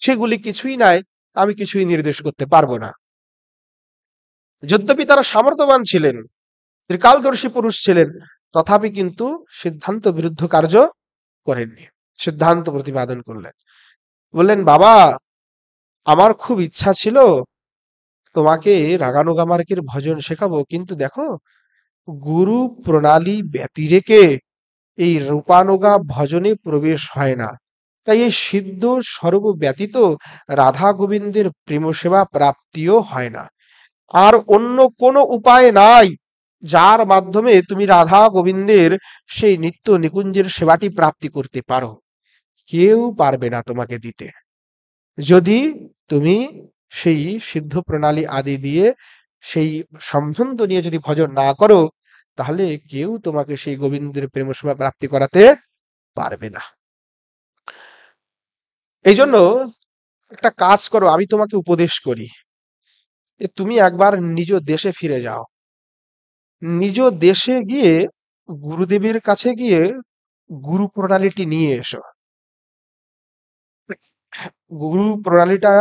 সেগুলি কিছুই নাই, আমি কিছুই নির্দেশ করতে পারবো না। যদ্যপি তারা সামর্থ্যবান ছিলেন, ত্রিকালদর্শী পুরুষ ছিলেন, তথাপি কিন্তু সিদ্ধান্ত বিরুদ্ধ কার্য করেননি, সিদ্ধান্ত প্রতিপাদন করলেন। বললেন, বাবা, আমার খুব ইচ্ছা ছিল তোমাকে রাগানুগা মার্গের ভজন শেখাবো, কিন্তু দেখো গুরু প্রণালী ব্যতিরেকে এই রূপানুগা ভজনে প্রবেশ হয় না। তাই এই সিদ্ধ স্বরূপ ব্যতীত রাধা গোবিন্দের প্রেম সেবা প্রাপ্তিও হয় না। আর অন্য কোনো উপায় নাই যার মাধ্যমে তুমি রাধা গোবিন্দের সেই নিত্য নিকুঞ্জের সেবাটি প্রাপ্তি করতে পারো। কেউ পারবে না তোমাকে দিতে। যদি তুমি সেই সিদ্ধ প্রণালী আদি দিয়ে সেই সম্বন্ধ নিয়ে যদি ভজন না করো, তাহলে কেউ তোমাকে সেই গোবিন্দের প্রেম সেবা প্রাপ্তি করাতে পারবে না। এই জন্য একটা কাজ করো, আমি তোমাকে উপদেশ করি, তুমি একবার নিজ দেশে ফিরে যাও। নিজ দেশে গিয়ে গুরুদেবের কাছে গিয়ে গুরু প্রণালীটি নিয়ে এসো। গুরু প্রণালীটা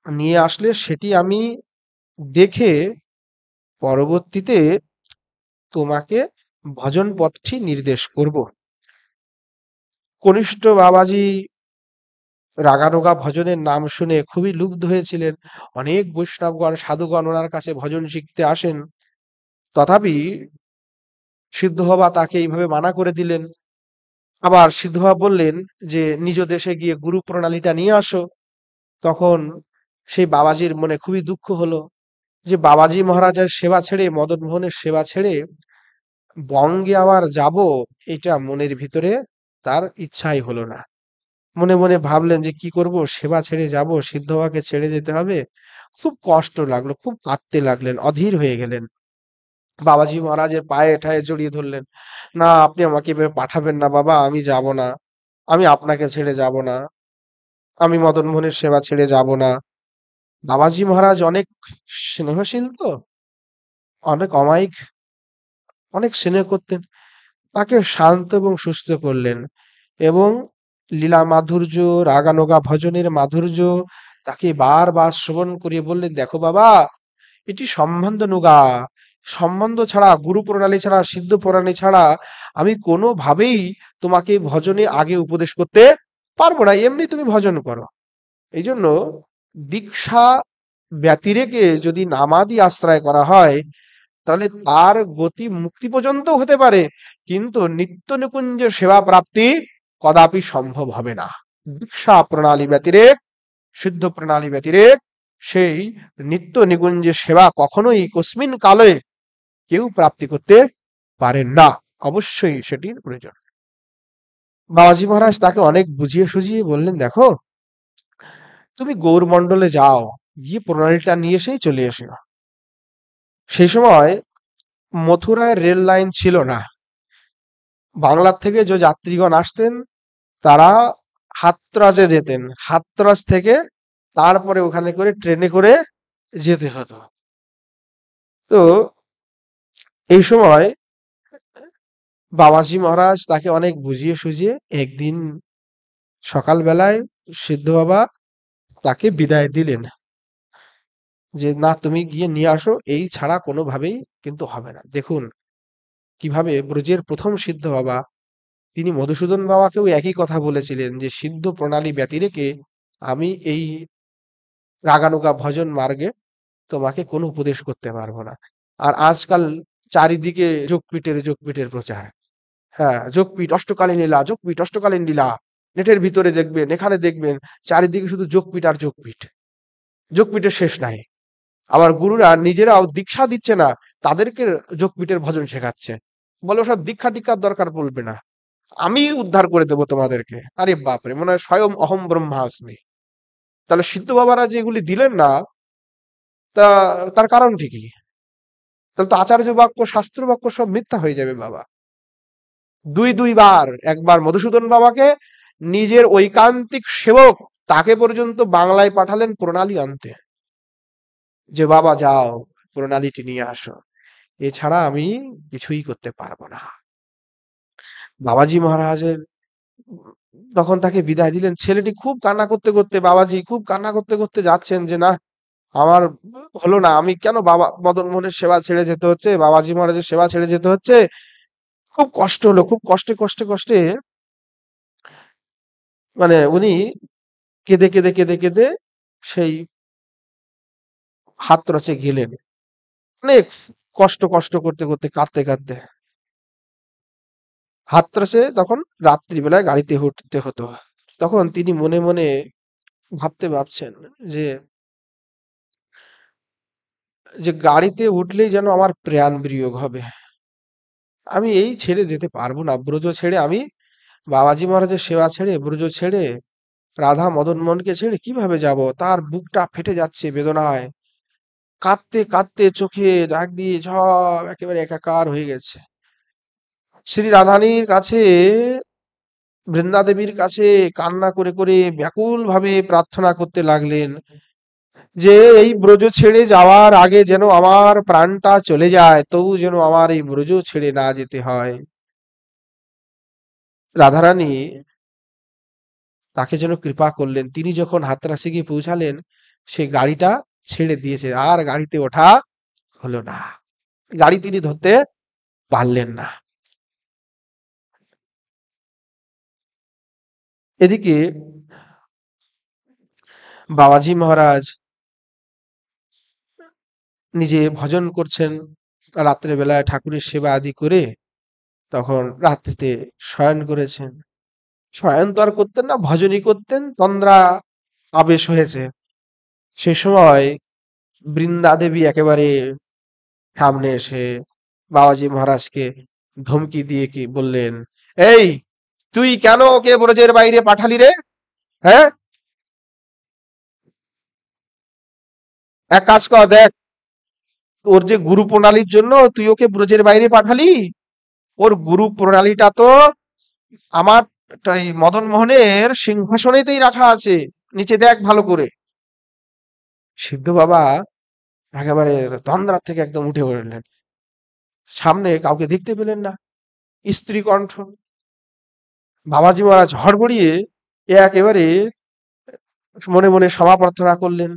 নিয়ে আসলে সেটি আমি দেখে পরবর্তীতে তোমাকে ভজন পথটি নির্দেশ করব। কনিষ্ঠ বাবাজি রাগানোগা ভজনের নাম শুনে খুবই লুব্ধ হয়েছিলেন। অনেক বৈষ্ণবগণ সাধুগণ ওনার কাছে ভজন শিখতে আসেন, তথাপি সিদ্ধ বাবা তাকে এইভাবে মানা করে দিলেন। আবার সিদ্ধ বাবা বললেন যে নিজ দেশে গিয়ে গুরু প্রণালীটা নিয়ে আসো। তখন সেই বাবাজির মনে খুবই দুঃখ হলো যে বাবাজি মহারাজের সেবা ছেড়ে, মদন মোহনের সেবা ছেড়ে বঙ্গে আবার যাব, এটা মনের ভিতরে তার ইচ্ছাই হলো না। মনে মনে ভাবলেন যে কি করব, সেবা ছেড়ে যাব, সিদ্ধ বাবাকে ছেড়ে যেতে হবে। খুব কষ্ট লাগলো, খুব কাঁদতে লাগলেন, অধীর হয়ে গেলেন। বাবাজি মহারাজের পায়ে ঠায়ে জড়িয়ে ধরলেন, না আপনি আমাকে এভাবে পাঠাবেন না বাবা, আমি যাব না, আমি আপনাকে ছেড়ে যাব না, আমি মদন মোহনের সেবা ছেড়ে যাব না। বাবাজি মহারাজ অনেক স্নেহশীল তো, অনেক অমায়িক, অনেক স্নেহ করতেন। তাকে শান্ত এবং সুস্থ করলেন এবং লীলা মাধুর্য, রাগানোগা ভজনের মাধুর্য তাকে বারবার শ্রবণ করিয়ে বললেন, দেখো বাবা, এটি সম্বন্ধ নুগা, সম্বন্ধ ছাড়া, গুরু প্রণালী ছাড়া, সিদ্ধ প্রণালী ছাড়া আমি কোনোভাবেই তোমাকে ভজনে আগে উপদেশ করতে পারবো না, এমনি তুমি ভজন করো। এই জন্য দীক্ষা ব্যতিরেকে যদি নামাদি আশ্রয় করা হয়, তাহলে তার গতি মুক্তি পর্যন্ত হতে পারে, কিন্তু নিত্য নিকুঞ্জ সেবা প্রাপ্তি কদাপি সম্ভব হবে না। দীক্ষা প্রণালী ব্যতিরেক, সিদ্ধ প্রণালী ব্যতিরেক সেই নিত্য নিকুঞ্জে সেবা কখনোই কস্মিন কালে কেউ প্রাপ্তি করতে পারেন না। অবশ্যই সেটির প্রয়োজন। বাবাজি মহারাজ তাকে অনেক বুঝিয়ে সুঝিয়ে বললেন, দেখো তুমি গৌরমণ্ডলে যাও, গিয়ে প্রণালীটা নিয়ে এসেই চলে এসো। সেই সময় মথুরায় রেল লাইন ছিল না। বাংলার থেকে যে যাত্রীগণ আসতেন তারা হাতরাজে যেতেন, হাতরাজ থেকে তারপরে ওখানে করে ট্রেনে করে যেতে হতো। তো এই সময় বাবাজি মহারাজ তাকে অনেক বুঝিয়ে সুঝিয়ে একদিন সকালবেলায় সিদ্ধ বাবা তাকে বিদায় দিলেন, যে না তুমি গিয়ে নিয়ে আসো, এই ছাড়া কোনোভাবেই কিন্তু হবে না। দেখুন কিভাবে ব্রজের প্রথম সিদ্ধ বাবা, তিনি মধুসূদন বাবাকেও একই কথা বলেছিলেন যে সিদ্ধ প্রণালী ব্যতিরেকে আমি এই রাগানুগা ভজন মার্গে তোমাকে কোনো উপদেশ করতে পারবো না। আর আজকাল চারিদিকে যোগপীঠের প্রচার। হ্যাঁ, যোগপীঠ অষ্টকালীন লীলা, যোগপীঠ অষ্টকালীন লীলা। নেটের ভিতরে দেখবেন, এখানে দেখবেন, চারিদিকে শুধু যোগপীঠ আর যোগপীঠ। যোগপীঠের শেষ নাই। আবার গুরুরা নিজেরাও দীক্ষা দিচ্ছে না, তাদেরকে যোগপীঠের ভজন শেখাচ্ছে। বলে ওসব দীক্ষা টিক্ষার দরকার পড়বে না, আমি উদ্ধার করে দেবো তোমাদেরকে। আরে বাপরে, মনে হয় স্বয়ং অহম ব্রহ্মাস্মি। তাহলে সিদ্ধ বাবারা যে এগুলি দিলেন না, তা তার কারণটি কি? তাহলে তো আচার্য বাক্য, শাস্ত্র বাক্য সব মিথ্যা হয়ে যাবে বাবা। দুইবার, একবার মধুসূদন বাবাকে নিজের ঐকান্তিক সেবক তাকে পর্যন্ত বাংলায় পাঠালেন প্রণালী আনতে, যে বাবা যাও প্রণালীটি নিয়ে আসো, এছাড়া আমি কিছুই করতে পারবো না। বাবাজি মহারাজের তখন তাকে বিদায় দিলেন। ছেলেটি খুব কান্না করতে করতে, বাবাজি খুব কান্না করতে করতে যাচ্ছেন যে না, আমার হলো না, আমি কেন বাবা মদন মোহনের সেবা ছেড়ে যেতে হচ্ছে, বাবাজি মহারাজের সেবা ছেড়ে যেতে হচ্ছে। খুব কষ্ট হলো, খুব কষ্টে কষ্টে কষ্টে মানে উনি কেঁদে কেঁদে কেঁদে কেঁদে সেই হাতরাসে গেলেন। অনেক কষ্ট কষ্ট করতে করতে, কাঁদতে কাঁদতে হাতরাসে তখন রাত্রিবেলায় গাড়িতে উঠতে হতো। তখন তিনি মনে মনে ভাবছেন যে যে গাড়িতে উঠলেই যেন আমার প্রাণ বিয়োগ হবে, আমি এই ছেড়ে যেতে পারবো না, ব্রজ ছেড়ে আমি বাবাজি মহারাজের সেবা ছেড়ে, ব্রজ ছেড়ে, রাধা মদন মোহনকে ছেড়ে কিভাবে যাব। তার বুকটা ফেটে যাচ্ছে বেদনায়, কাঁদতে কাঁদতে চোখে দাগ দিয়ে সব একেবারে একাকার হয়ে গেছে। শ্রী রাধানীর কাছে বৃন্দা দেবীর কাছে কান্না করে করে ব্যাকুল ভাবে প্রার্থনা করতে লাগলেন যে এই ব্রজ ছেড়ে যাওয়ার আগে যেন আমার প্রাণটা চলে যায়, তবু যেন আমার এই ব্রজ ছেড়ে না যেতে হয়। রাধারানী তাকে যেন কৃপা করলেন, তিনি যখন হাতরাসে গিয়ে পৌঁছালেন সে গাড়িটা ছেড়ে দিয়েছে, আর গাড়িতে ওঠা হলো না, গাড়ি তিনি ধরতে পারলেন না। এদিকে বাবাজি মহারাজ নিজে ভজন করছেন, রাত্রে বেলায় ঠাকুরের সেবা আদি করে তখন রাত্রিতে শয়ন করেছেন। শয়ন তো আর করতেন না, ভজনই করতেন, তন্দ্রা আবেশ হয়েছে। সে সময় বৃন্দা দেবী একেবারে সামনে এসে বাবাজি মহারাজকে ধমকি দিয়ে কি বললেন, এই তুই কেন ওকে ব্রজের বাইরে পাঠালি রে? হ্যাঁ, এক কাজ কর, দেখ ওর যে গুরু প্রণালীর জন্য তুই ওকে ব্রজের বাইরে পাঠালি, ওর গুরু প্রণালীটা তো আমার এই মদন মোহনের সিংহাসনেতেই রাখা আছে, নিচে দেখ ভালো করে। সিদ্ধ বাবা একেবারে তন্দ্রা থেকে একদম উঠে পড়লেন, সামনে কাউকে দেখতে পেলেন না, স্ত্রী কণ্ঠ। বাবাজি মহারাজ হড়বড়িয়ে একেবারে মনে মনে ক্ষমা প্রার্থনা করলেন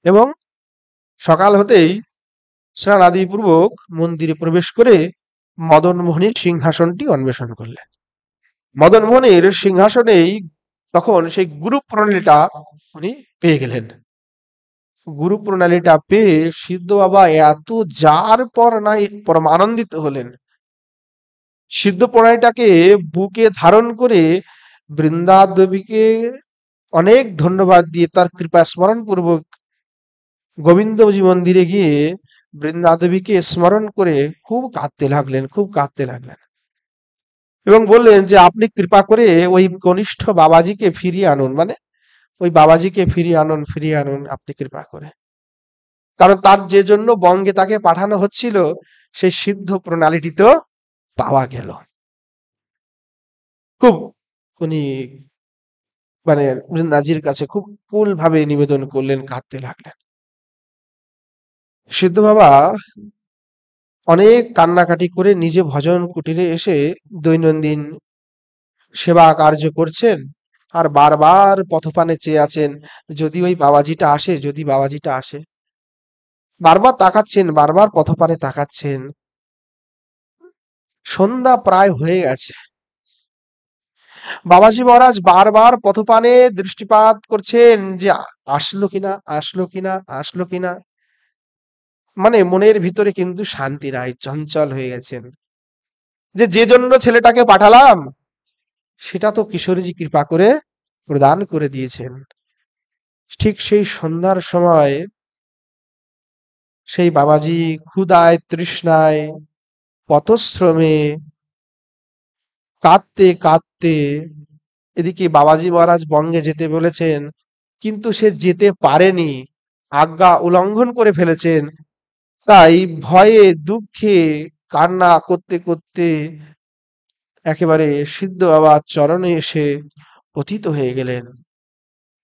এবং সকাল হতেই স্নান আদি পূর্বক মন্দিরে প্রবেশ করে মদন মোহনের সিংহাসনটি অন্বেষণ করলেন। মদন মোহনের সিংহাসনেই তখন সেই গুরু প্রণালীটা উনি পেয়ে গেলেন। গুরু প্রণালীটা পেয়ে সিদ্ধ বাবা এত যার পর নাই পরমানন্দিত হলেন। সিদ্ধ প্রণালীটাকে বুকে ধারণ করে বৃন্দা দেবীকে অনেক ধন্যবাদ দিয়ে তার কৃপা স্মরণ পূর্বক গোবিন্দজি মন্দিরে গিয়ে বৃন্দা দেবীকে স্মরণ করে খুব কাঁদতে লাগলেন, খুব কাঁদতে লাগলেন এবং বললেন যে আপনি কৃপা করে ওই কনিষ্ঠ বাবাজিকে ফিরিয়ে আনুন, মানে ওই বাবাজিকে ফিরিয়ে আনুন আপনি কৃপা করে। কারণ তার যে জন্য বঙ্গে তাকে পাঠানো হচ্ছিল সেই সিদ্ধ প্রণালীটি তো পাওয়া গেল। খুব উনি মানে বৃন্দাজির কাছে খুব কুল ভাবে নিবেদন করলেন, কাঁদতে লাগলেন। সিদ্ধ বাবা অনেক কান্নাকাটি করে নিজে ভজন কুটিরে এসে দৈনন্দিন সেবা কার্য করছেন আর বারবার পথপানে চেয়ে আছেন, যদি ওই বাবাজিটা আসে, যদি বাবাজিটা আসে। বারবার তাকাচ্ছেন, বারবার পথপানে তাকাচ্ছেন। সন্ধ্যা প্রায় হয়ে গেছে, বাবাজি মহারাজ বারবার পথপানে দৃষ্টিপাত করছেন যে আসলো কিনা, আসলো কিনা, আসলো কিনা। মানে মনের ভিতরে কিন্তু শান্তি নাই, চঞ্চল হয়ে গেছেন যে যে জন্য ছেলেটাকে পাঠালাম সেটা তো কিশোরীজি কৃপা করে প্রদান করে দিয়েছেন। ঠিক সেই সন্ধ্যার সময় সেই বাবাজি ক্ষুধায় তৃষ্ণায় পথশ্রমে কাঁদতে কাঁদতে, এদিকে বাবাজি মহারাজ বঙ্গে যেতে বলেছেন কিন্তু সে যেতে পারেনি, আজ্ঞা উল্লঙ্ঘন করে ফেলেছেন। তাই ভয়ে দুঃখে কান্না করতে করতে একেবারে সিদ্ধ বাবার চরণে এসে পতিত হয়ে গেলেন।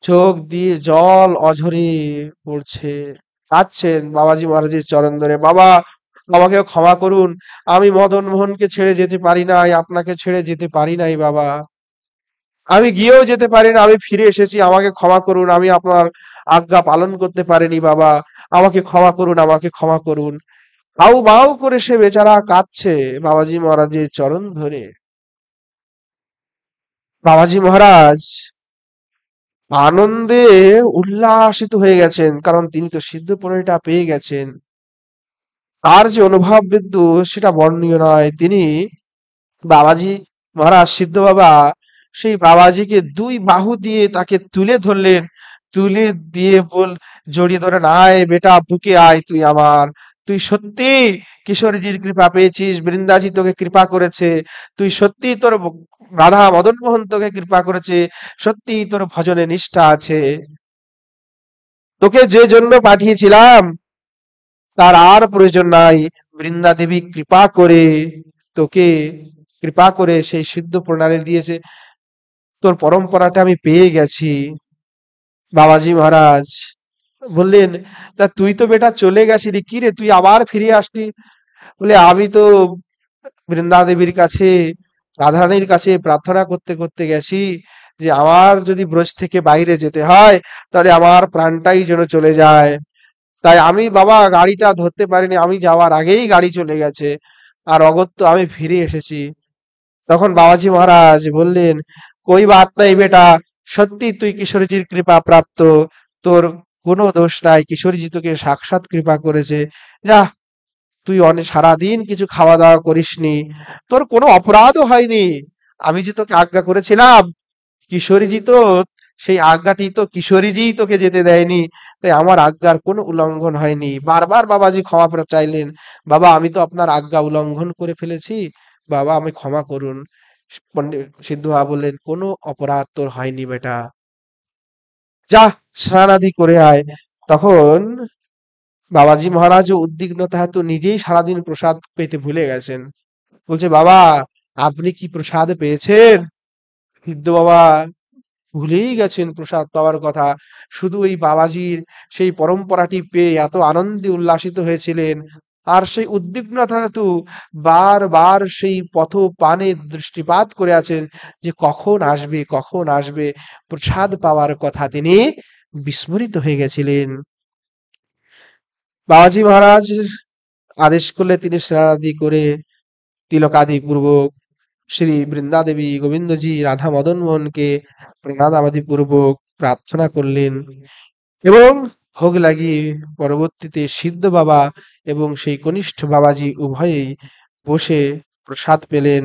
চোখ দিয়ে জল অঝরে পড়ছে, কাঁদছেন বাবাজি মহারাজের চরণ ধরে, বাবা আমাকে ক্ষমা করুন, আমি মদন মোহনকে ছেড়ে যেতে পারি নাই, আপনাকে ছেড়ে যেতে পারি নাই বাবা, আমি গিয়েও যেতে পারি না, আমি ফিরে এসেছি, আমাকে ক্ষমা করুন, আমি আপনার আজ্ঞা পালন করতে পারিনি বাবা, আমাকে ক্ষমা করুন, আমাকে ক্ষমা করুন। হাউ মাউ করে সে বেচারা কাঁদছে বাবাজি মহারাজের চরণ ধরে। বাবাজি মহারাজ আনন্দে উল্লাসিত হয়ে গেছেন, কারণ তিনি তো সিদ্ধ প্রণালীটা পেয়ে গেছেন। তার যে অনুভব বিদ্যুৎ সেটা বর্ণনীয় নয়। তিনি বাবাজি মহারাজ সিদ্ধ বাবা সেই বাবাজিকে দুই বাহু দিয়ে তাকে তুলে ধরলেন, তুলে দিয়ে জড়িয়ে ধরেন, আয় বেটা বুকে আয়, তুই আমার, তুই সত্যি কিশোরীজির কৃপা পেয়েছিস, বৃন্দাজি তোকে কৃপা করেছে, তুই সত্যি তোর রাধা মদন মোহন তোকে কৃপা করেছে, সত্যি তোর ভজনে নিষ্ঠা আছে, তোকে যে জন্য পাঠিয়েছিলাম তার আর প্রয়োজন নাই, বৃন্দা দেবী কৃপা করে তোকে কৃপা করে সেই সিদ্ধ প্রণালী দিয়েছে, তোর পরম্পরাটা আমি পেয়ে গেছি। বাবাজি মহারাজ বললেন, তা তুই তো বেটা চলে গেছিলি, কি রে তুই আবার ফিরে আসলি? বলে, আমি তো বৃন্দা দেবীর কাছে, রাধারানীর কাছে প্রার্থনা করতে করতে গেছি যে আমার যদি ব্রজ থেকে বাইরে যেতে হয় তাহলে আমার প্রাণটাই যেন চলে যায়। তাই আমি বাবা গাড়িটা ধরতে পারিনি, আমি যাওয়ার আগেই গাড়ি চলে গেছে, আর অগত্যা আমি ফিরে এসেছি। তখন বাবাজি মহারাজ বললেন, কই বাত নাই বেটা, সত্যি তুই কিশোরীজির কৃপা প্রাপ্ত, তোর কোনো দোষ নাই, কিশোরীজি তোকে সাক্ষাৎ কৃপা করেছে। যা, তুই অনেক সারাদিন কিছু খাওয়া দাওয়া করিসনি, তোর কোনো অপরাধও হয়নি। আমি যে তোকে আজ্ঞা করেছিলাম, কিশোরীজি তো সেই আজ্ঞাটি তো কিশোরীজি তোকে যেতে দেয়নি, তাই আমার আজ্ঞার কোনো উল্লঙ্ঘন হয়নি। বারবার বাবাজি ক্ষমা চাইলেন, বাবা আমি তো আপনার আজ্ঞা উল্লঙ্ঘন করে ফেলেছি, বাবা আমি ক্ষমা করুন। পণ্ডিত সিদ্ধ বাবা বললেন, কোনো অপরাধ তোর হয়নি বেটা, যা স্নানাদি করে আয়। তখন বাবাজি মহারাজ উদ্বিগ্নতা হেতু নিজেই সারাদিন প্রসাদ পেতে ভুলে গেছেন। বলছে, বাবা আপনি কি প্রসাদ পেয়েছেন? সিদ্ধ বাবা ভুলেই গেছেন প্রসাদ পাওয়ার কথা। শুধু ওই বাবাজির সেই পরম্পরাটি পেয়ে এত আনন্দে উল্লাসিত হয়েছিলেন, আর সেই উদ্বিগ্নতা হেতু বারবার সেই পথ পানে দৃষ্টিপাত করে আছেন যে কখন আসবে কখন আসবে। প্রসাদ পাওয়ার কথা তিনি বিস্মৃত হয়ে গেছিলেন। বাবাজি মহারাজ আদেশ করলে তিনি স্নানাদি করে তিলকাদি পূর্বক শ্রী বৃন্দা দেবী, গোবিন্দজি, রাধা মদন মোহনকে প্রণাদাবাদি পূর্বক প্রার্থনা করলেন এবং ভোগ লাগিয়ে পরবর্তীতে সিদ্ধ বাবা এবং সেই কনিষ্ঠ বাবাজি উভয়েই বসে প্রসাদ পেলেন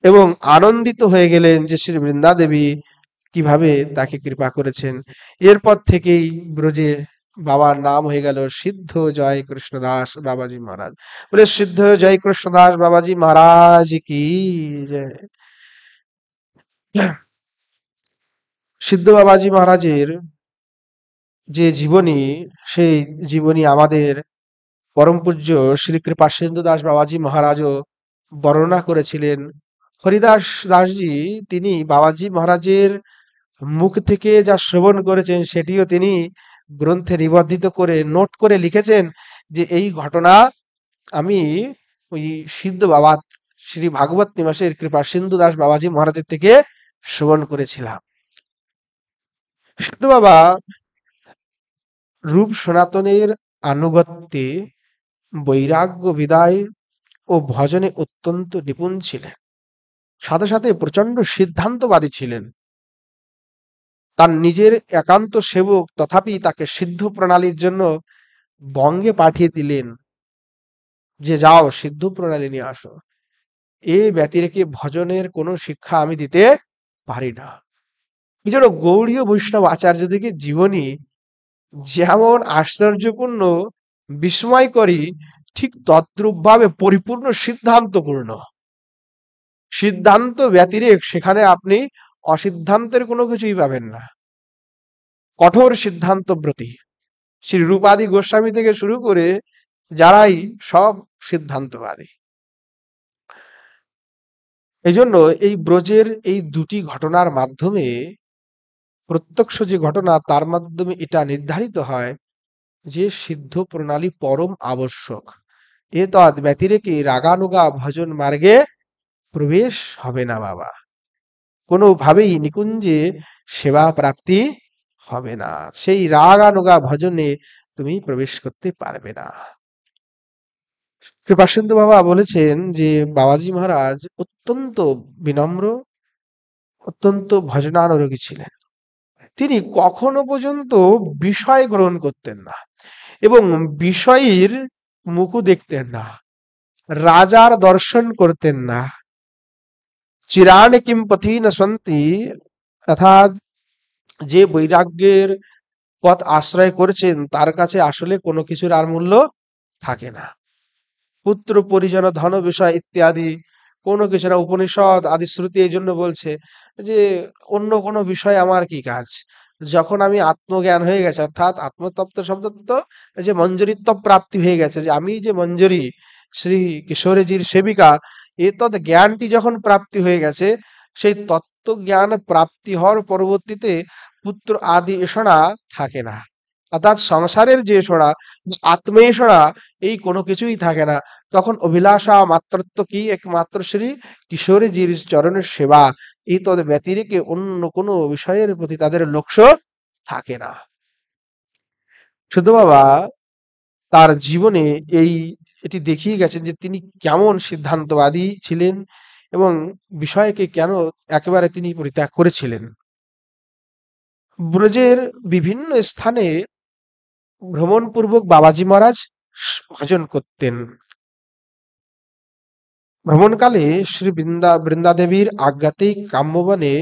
এবং আনন্দিত হয়ে গেলেন যে শ্রী বৃন্দা দেবী কিভাবে তাকে কৃপা করেছেন। এরপর থেকেই ব্রজে বাবার নাম হয়ে গেল সিদ্ধ জয় কৃষ্ণদাস বাবাজি মহারাজ। বলে, সিদ্ধ জয় কৃষ্ণদাস বাবাজি মহারাজ কি জয়। সিদ্ধ বাবাজি মহারাজের যে জীবনী, সেই জীবনী আমাদের পরম পূজ্য শ্রী কৃপাসেন্দু দাস বাবাজি মহারাজও বর্ণনা করেছিলেন। হরিদাস দাসজি তিনি বাবাজি মহারাজের মুখ থেকে যা শ্রবণ করেছেন সেটিও তিনি গ্রন্থে নিবদ্ধিত করে নোট করে লিখেছেন যে এই ঘটনা আমি ওই সিদ্ধ বাবা শ্রী ভাগবত নিবাসের কৃপা সিন্ধু দাস বাবাজি মহারাজের থেকে শ্রবণ করেছিলাম। সিদ্ধ বাবা রূপ সনাতনের আনুগত্যে, বৈরাগ্য বিদায় ও ভজনে অত্যন্ত নিপুণ ছিলেন, সাথে সাথে প্রচন্ড সিদ্ধান্তবাদী ছিলেন। তার নিজের একান্ত সেবক তথাপি তাকে সিদ্ধ প্রণালীর জন্য বঙ্গে পাঠিয়ে দিলেন যে যাও সিদ্ধ প্রণালী নিয়ে আসো, এ ব্যতিরেকে ভজনের কোনো শিক্ষা আমি দিতে পারি না। এজন্য গৌড়ীয় বৈষ্ণব আচার্যদিকে জীবনী যেমন আশ্চর্যপূর্ণ বিস্ময়করী, ঠিক তদ্রূপভাবে পরিপূর্ণ সিদ্ধান্তপূর্ণ। সিদ্ধান্ত ব্যতিরেক সেখানে আপনি অসিদ্ধান্তের কোনো কিছুই পাবেন না। কঠোর সিদ্ধান্তব্রতী শ্রী রূপাদি গোস্বামী থেকে শুরু করে যারাই সব সিদ্ধান্তবাদী। এই জন্য এই ব্রজের এই দুটি ঘটনার মাধ্যমে, প্রত্যক্ষ যে ঘটনা তার মাধ্যমে এটা নির্ধারিত হয় যে সিদ্ধ প্রণালী পরম আবশ্যক। এ তদ ব্যতিরেকে রাগানুগা ভজন মার্গে প্রবেশ হবে না বাবা, কোনোভাবেই নিকুঞ্জে সেবা প্রাপ্তি হবে না, সেই রাগানুগা ভজনে তুমি প্রবেশ করতে পারবে না। কৃপাসিন্ধু বাবা বলেছেন যে বাবাজি মহারাজ অত্যন্ত বিনম্র, অত্যন্ত ভজনানুরাগী ছিলেন। তিনি কখনো পর্যন্ত বিষয় গ্রহণ করতেন না এবং বিষয়ের মুখও দেখতেন না, রাজার দর্শন করতেন না। চিরান কিম পথি ন সন্তি, অর্থাৎ যে বৈরাগ্যের পথ আশ্রয় করেছেন তার কাছে আসলে কোনো কিছুর আর মূল্য থাকে না। পুত্র পরিজন ধন বিষয় ইত্যাদি কোনো কিছু না। উপনিষদ আদি শ্রুতি এই জন্য বলছে যে অন্য কোনো বিষয় আমার কি কাজ, যখন আমি আত্মজ্ঞান হয়ে গেছে, অর্থাৎ আত্মতত্ত্ব শব্দ তো যে মঞ্জুরিত্ব প্রাপ্তি হয়ে গেছে, যে আমি যে মঞ্জুরি শ্রী কিশোরীজির সেবিকা, এতদ জ্ঞানটি যখন প্রাপ্তি হয়ে গেছে, সেই তত্ত্ব জ্ঞান প্রাপ্তি হওয়ার পরবর্তীতে পুত্র আদি এষণা থাকে না। অর্থাৎ সংসারের যে এষণা, আত্মে এষণা, এই কোনো কিছুই থাকে না। তখন অভিলাষা মাত্রত্ব কি, একমাত্র শ্রী কিশোরীজির চরণের সেবা, এই তদ ব্যতিরেকে অন্য কোনো বিষয়ের প্রতি তাদের লক্ষ্য থাকে না। শুদ্ধ বাবা তার জীবনে এটি দেখিয়ে গেছেন যে তিনি কেমন সিদ্ধান্তবাদী ছিলেন এবং বিষয়কে কেন একেবারে তিনি পরিত্যাগ করেছিলেন। ব্রজের বিভিন্ন স্থানে ভ্রমণপূর্বক বাবাজি মহারাজ ভজন করতেন। ভ্রমণকালে শ্রী বৃন্দাদেবীর আজ্ঞাতেই কাম্যবনে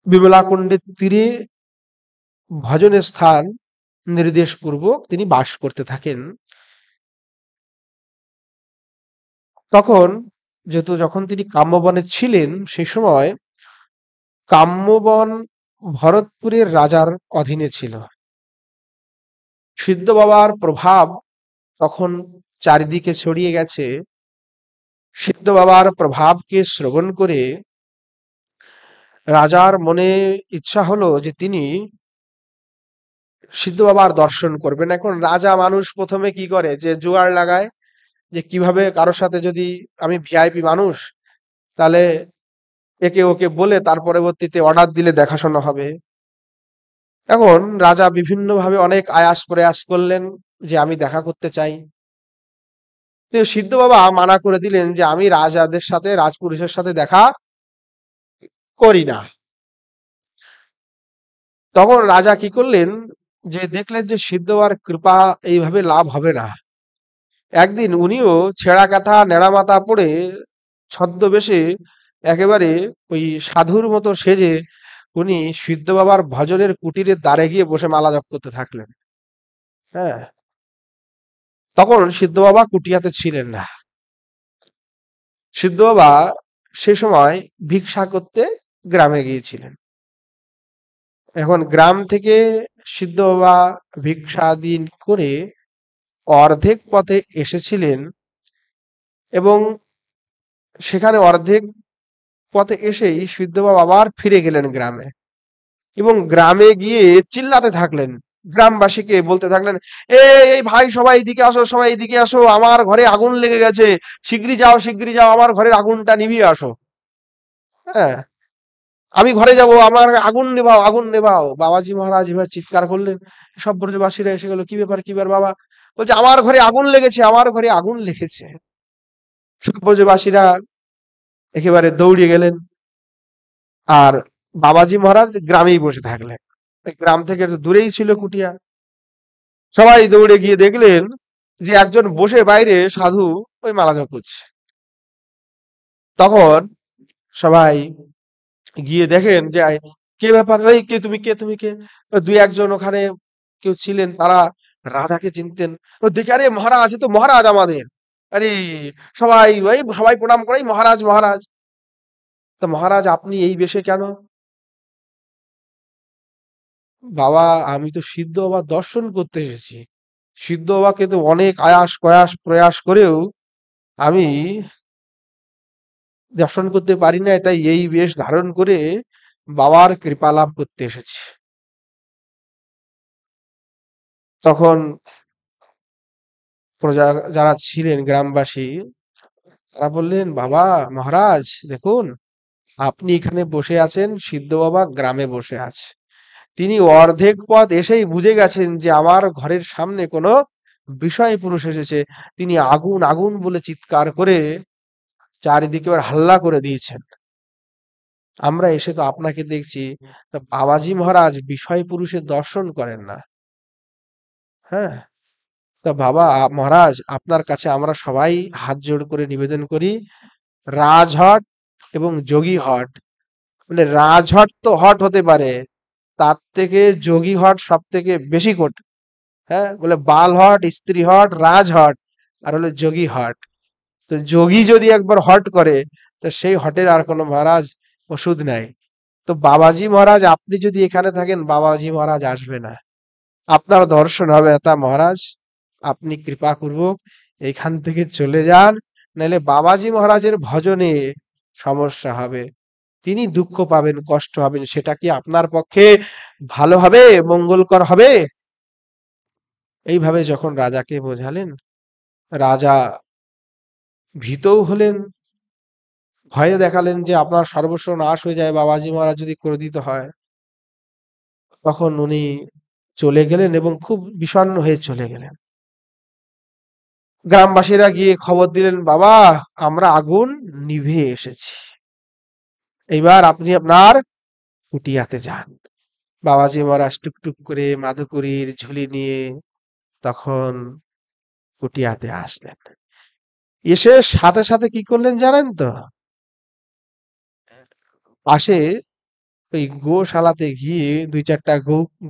বিমলাকুণ্ডের তীরে ভজনের স্থান নির্দেশপূর্বক তিনি বাস করতে থাকেন। তখন যখন তিনি কাম্যবনে ছিলেন, সেই সময় কাম্যবন ভরতপুরের রাজার অধীনে ছিল। সিদ্ধ বাবার প্রভাব তখন চারিদিকে ছড়িয়ে গেছে। সিদ্ধ বাবার প্রভাবকে শ্রবণ করে রাজার মনে ইচ্ছা হলো যে তিনি সিদ্ধ বাবার দর্শন করবেন। এখন রাজা মানুষ প্রথমে কি করে, যে জোগাড় লাগায় যে কিভাবে কারোর সাথে, যদি আমি ভিআইপি মানুষ, তাহলে একে ওকে বলে তার পরবর্তীতে অর্ডার দিলে দেখাশোনা হবে। এখন রাজা বিভিন্নভাবে অনেক আয়াস প্রয়াস করলেন যে আমি দেখা করতে চাই। কিন্তু সিদ্ধ বাবা মানা করে দিলেন যে আমি রাজাদের সাথে, রাজপুরুষের সাথে দেখা করি না। তখন রাজা কি করলেন, যে দেখলেন যে সিদ্ধ বাবার কৃপা এইভাবে লাভ হবে না। একদিন উনিও ছেঁড়া কাঁথা নেড়া মাথা পরে ছদ্মবেশে একেবারে ওই সাধুর মতো সেজে উনি সিদ্ধ বাবার ভজনের কুটিরের দ্বারে গিয়ে বসে মালা জপ করতে থাকলেন। হ্যাঁ, তখন সিদ্ধ বাবা কুটিয়াতে ছিলেন না। সিদ্ধ বাবা সে সময় ভিক্ষা করতে গ্রামে গিয়েছিলেন। এখন গ্রাম থেকে সিদ্ধ বাবা ভিক্ষা দিন করে অর্ধেক পথে এসেছিলেন এবং সেখানে অর্ধেক পথে এসেই সিদ্ধ বাবা আবার ফিরে গেলেন গ্রামে এবং গ্রামে গিয়ে চিল্লাতে থাকলেন, গ্রামবাসীকে বলতে থাকলেন, এই ভাই সবাই এদিকে আসো, সবাই এদিকে আসো, আমার ঘরে আগুন লেগে গেছে, শিগগিরই যাও, শিগগিরই যাও, আমার ঘরের আগুনটা নিভিয়ে আসো। হ্যাঁ, আমি ঘরে যাব, আমার আগুন নেভাও, আগুন নেভাও। বাবাজি মহারাজ এবার চিৎকার করলেন। সব ব্রজবাসীরা এসে গেল, কি ব্যাপার, কি ব্যাপার বাবা? বলছে আমার ঘরে আগুন লেগেছে, আমার ঘরে আগুন লেগেছে। সব ব্রজবাসীরা একেবারে দৌড়ে গেলেন আর বাবাজি মহারাজ গ্রামেই বসে থাকলেন। গ্রাম থেকে একটু দূরেই ছিল কুটিয়া। সবাই দৌড়ে গিয়ে দেখলেন যে একজন বসে বাইরে সাধু ওই মালা জপ করছে। তখন সবাই গিয়ে দেখেন যে কে ব্যাপার, ওই কে তুমি, কে তুমি, কে? দুই একজন ওখানে কেউ ছিলেন, তারা রাজাকে চিনতেন। ও দেখে, আরে মহারাজ, এ তো মহারাজ আমাদের। আরে সবাই ওই সবাই প্রণাম করে, মহারাজ, মহারাজ। তা মহারাজ আপনি এই বেশে কেন? বাবা আমি তো সিদ্ধ বাবা দর্শন করতে এসেছি। সিদ্ধ বাবাকে তো অনেক আয়াস কয়াস প্রয়াস করেও আমি দর্শন করতে পারি না, তাই এই বেশ ধারণ করে বাবার কৃপা লাভ করতে এসেছি। তখন প্রজা যারা ছিলেন গ্রামবাসী, তারা বললেন, বাবা মহারাজ দেখুন, আপনি এখানে বসে আছেন, সিদ্ধ বাবা গ্রামে বসে আছে। তিনি অর্ধেক পথ এসেই বুঝে গেছেন যে আমার ঘরের সামনে কোনো বিষয় পুরুষ এসেছে। তিনি আগুন আগুন বলে চিৎকার করে চারিদিকে হাল্লা করে দিয়েছেন। আমরা এসে তো আপনাকে দেখছি, তা বাবাজি মহারাজ বিষয় পুরুষের দর্শন করেন না। হ্যাঁ, তা বাবা মহারাজ আপনার কাছে আমরা সবাই হাত জোড় করে নিবেদন করি, রাজহট এবং যোগী হট, বলে রাজহট তো হট হতে পারে, তার থেকে যোগী হট সব থেকে বেশি কোট। হ্যাঁ, বলে বাল হট, স্ত্রী হট, রাজ হট, আর হলো যোগী হট। তো যোগী যদি একবার হট করে, তো সেই হটের আর কোনো মহারাজ ওষুধ নাই। তো বাবাজি মহারাজ আপনি যদি এখানে থাকেন, বাবাজি মহারাজ আসবে না, আপনার দর্শন হবে না। তা মহারাজ আপনি কৃপা পূর্বক এখান থেকে চলে যান, নাহলে বাবাজি মহারাজের ভজনে সমস্যা হবে, তিনি দুঃখ পাবেন, কষ্ট হবেন, সেটা কি আপনার পক্ষে ভালো হবে, মঙ্গলকর হবে? এইভাবে যখন রাজাকে বোঝালেন, রাজা ভীতও হলেন, ভয়ে দেখালেন যে আপনার সর্বস্ব নাশ হয়ে যায় বাবাজি মহারাজ যদি ক্রোধিত হয়। তখন উনি চলে গেলেন এবং খুব বিষণ্ণ হয়ে চলে গেলেন। গ্রামবাসীরা গিয়ে খবর দিলেন, বাবা, আমরা আগুন নিভে এসেছি, এইবার আপনি আপনার কুটিয়াতে যান। বাবাজি মহারাজ টুকটুক করে মাধুকরীর ঝুলি নিয়ে তখন কুটিয়াতে আসলেন। এসে সাথে সাথে কি করলেন জানেন তো? পাশে ওই গোশালাতে গিয়ে দুই চারটা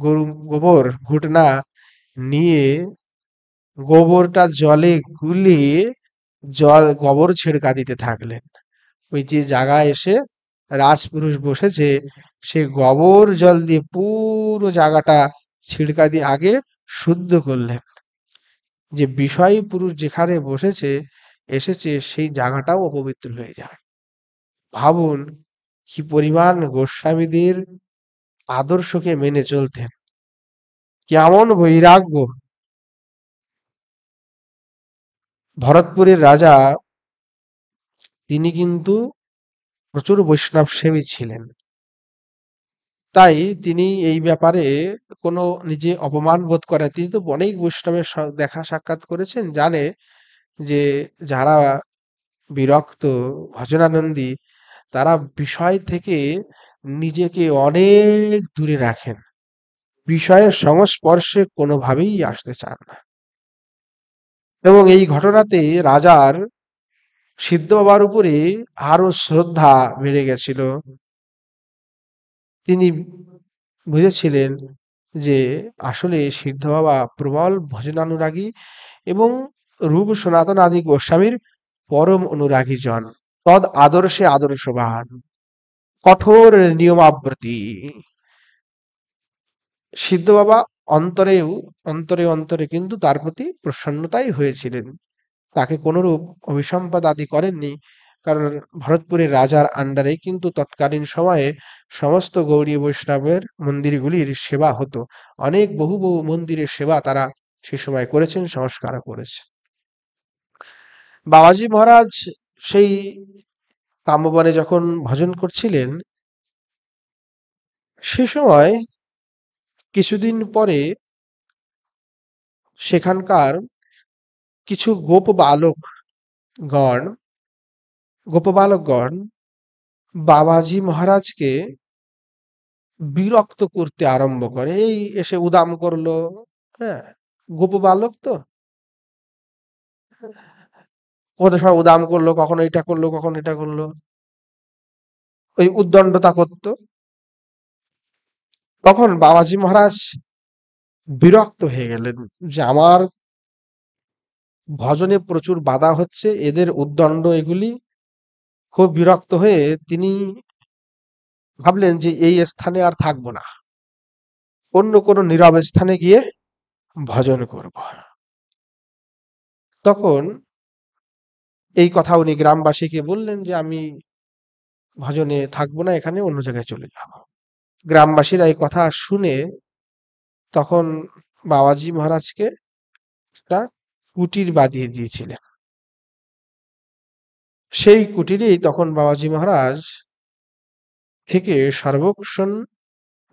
গরু গোবর ঘুটনা নিয়ে গোবরটা জলে গুলিয়ে গোবর ছেড়কা দিতে থাকলেন। ওই যে জায়গায় এসে রাজপুরুষ বসেছে, সে গোবর জল দিয়ে পুরো জায়গাটা ছিড়কা দিয়ে আগে শুদ্ধ করলেন, যে বিষয় পুরুষ যেখানে বসেছে এসেছে সেই জায়গাটাও অপবিত্র হয়ে যায়। ভাবুন কি পরিমাণ গোস্বামীদের আদর্শকে মেনে চলতেন, কেমন বৈরাগ্য। ভরতপুরের রাজা, তিনি কিন্তু প্রচুর বৈষ্ণব সেবী ছিলেন। তাই তিনি এই ব্যাপারে কোনো নিজে অপমান বোধ করেন। তিনি তো অনেক বৈষ্ণবের দেখা সাক্ষাৎ করেছেন, জানে যে যারা বিরক্ত, ভজনানন্দী, তারা বিষয় থেকে নিজেকে অনেক দূরে রাখেন, বিষয়ের সংস্পর্শে কোনোভাবেই আসতে চান না। এবং এই ঘটনাতে রাজার সিদ্ধ বাবার উপরে আরো শ্রদ্ধা বেড়ে গেছিল। তিনি বুঝেছিলেন যে আসলে সিদ্ধ বাবা প্রবল ভজনানুরাগী এবং রূপ সনাতন আদি গোস্বামীর পরম অনুরাগী জন, তদ আদর্শে আদর্শবান, কঠোর নিয়মাবর্তী। সিদ্ধ বাবা অন্তরেও অন্তরে অন্তরে কিন্তু তার প্রতি প্রসন্নতাই হয়েছিলেন, তাকে কোনরূপ অভিসম্পাদ আদি করেননি। কারণ ভরতপুরের রাজার আন্ডারে কিন্তু তৎকালীন সময়ে সমস্ত গৌড়ীয় বৈষ্ণবের মন্দিরগুলির সেবা হতো। অনেক বহু বহু মন্দিরের সেবা তারা সে সময় করেছেন, সংস্কারও করেছেন। বাবাজি মহারাজ সেই কাম্যবনে যখন ভজন করছিলেন, সে সময় কিছুদিন পরে সেখানকার কিছু গোপ বালকগণ বাবাজি মহারাজকে বিরক্ত করতে আরম্ভ করে। এই এসে উদাম করলো, হ্যাঁ, গোপ বালক তো, ওদের সব উদাম করলো, কখনো এটা করলো কখনো এটা করলো, ওই উদ্দণ্ডতা করতো। তখন বাবাজি মহারাজ বিরক্ত হয়ে গেলেন যে আমার ভজনে প্রচুর বাধা হচ্ছে, এদের উদ্দণ্ড এগুলি। খুব বিরক্ত হয়ে তিনি ভাবলেন যে এই স্থানে আর থাকবো না, অন্য কোনো নীরব স্থানে গিয়ে ভজন করব। তখন এই কথা উনি গ্রামবাসীকে বললেন যে আমি ভজনে থাকবো না, এখানে অন্য জায়গায় চলে যাব। গ্রামবাসীরা এই কথা শুনে তখন বাবাজি মহারাজকে একটা কুটির বাঁধিয়ে দিয়েছিলেন। সেই কুটিরেই তখন বাবাজি মহারাজ থেকে সর্বক্ষণ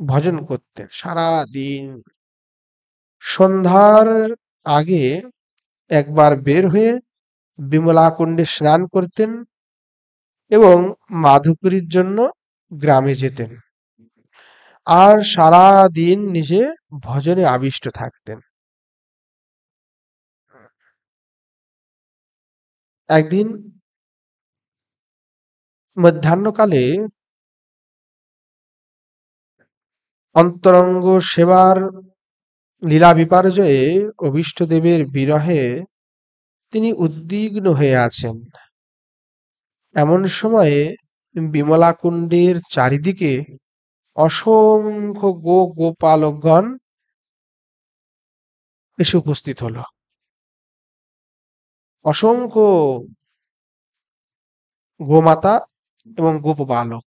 ভজন করতেন সারা দিন। সন্ধ্যার আগে একবার বের হয়ে বিমলা কুণ্ডে স্নান করতেন এবং মাধুকরীর জন্য গ্রামে যেতেন, আর সারা দিন নিজে ভজনে আবিষ্ট থাকতেন। একদিন মধ্যাহ্নকালে অন্তরঙ্গ সেবার লীলা বিপর্যয়ে অভীষ্টদেবের বিরহে তিনি উদ্বিগ্ন হয়ে আছেন। এমন সময়ে বিমলা কুণ্ডের চারিদিকে অসংখ্য গোপালকগণ এসে উপস্থিত হলো। অসংখ্য গোমাতা এবং গোপবালক।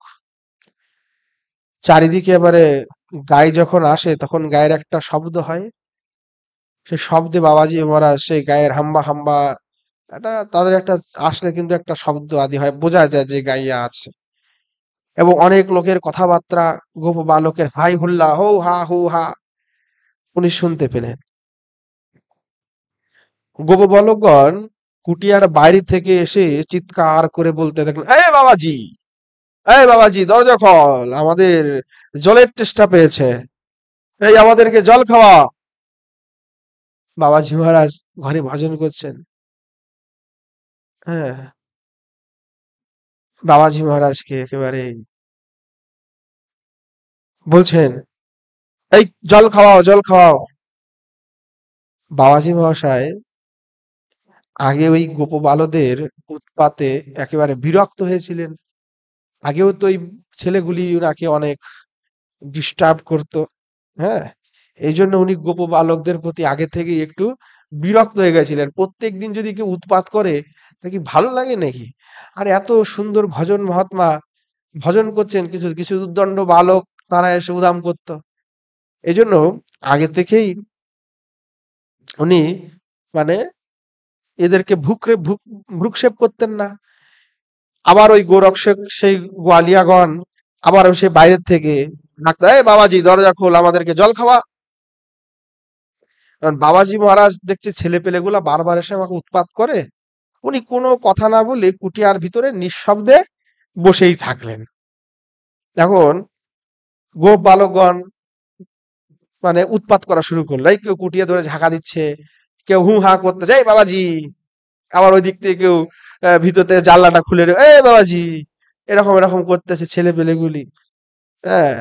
চারিদিকে এবারে গাই যখন আসে তখন গায়ের একটা শব্দ হয়, সে শব্দে বাবাজি মহারাজ সেই গায়ের হাম্বা হাম্বা, এটা তাদের একটা আসলে কিন্তু একটা শব্দ আদি হয়, বোঝা যায় যে গাইয়া আছে। এবং অনেক লোকের কথাবার্তা, গোপ বালকের হাই হুল্লা হো হা হু হা উনি শুনতে পেলেন। গোপ বালকগণ কুটিয়ার বাইরে থেকে এসে চিৎকার করে বলতে থাকলেন, এ বাবাজি, এই বাবাজি দরজা খোল, আমাদের জলের তেষ্টা পেয়েছে, এই আমাদেরকে জল খাওয়া। বাবাজি মহারাজ ঘরে ভজন করছেন। হ্যাঁ, বাবাজি মহারাজকে একেবারে বলছেন, এই জল খাওয়াও, জল খাওয়াও। বাবাজি মহাশয় আগে ওই গোপবালদের উৎপাতে একেবারে বিরক্ত হয়েছিলেন। আগেও তো ওই ছেলেগুলি ওনাকে অনেক ডিস্টার্ব করতো। হ্যাঁ, এই জন্য উনি গোপবালকদের প্রতি আগে থেকেই একটু বিরক্ত হয়ে গেছিলেন। প্রত্যেকদিন যদি কেউ উৎপাত করে তা কি ভালো লাগে নাকি? আর এত সুন্দর ভজন মহাত্মা ভজন করছেন, কিছু কিছু উদ্দণ্ড বালক তারা এসে উধাম করতো। এই জন্য আগে থেকেই উনি মানে এদেরকে ভ্রুক্ষেপ করতেন না। আবার ওই গোরক্ষক সেই গোয়ালিয়াগণ আবার সে বাইরের থেকে ডাকতো, এই বাবাজি দরজা খোল, আমাদেরকে জল খাওয়া। কারণ বাবাজি মহারাজ দেখছে ছেলে পেলেগুলা বারবার এসে আমাকে উৎপাত করে, উনি কোনো কথা না বলে কুটিয়ার ভিতরে নিঃশব্দে বসেই থাকলেন। এখন গোপ বালকগণ উৎপাত করা শুরু করলো, এই কেউ কুটিয়ে ধরে ঝাঁকা দিচ্ছে, কেউ হু হা করতে যায় বাবাজি, আবার ওই দিক থেকে কেউ ভিতর থেকে জানলাটা খুলে এ বাবাজি, এরকম এরকম করতেছে ছেলে পেলেগুলি। হ্যাঁ,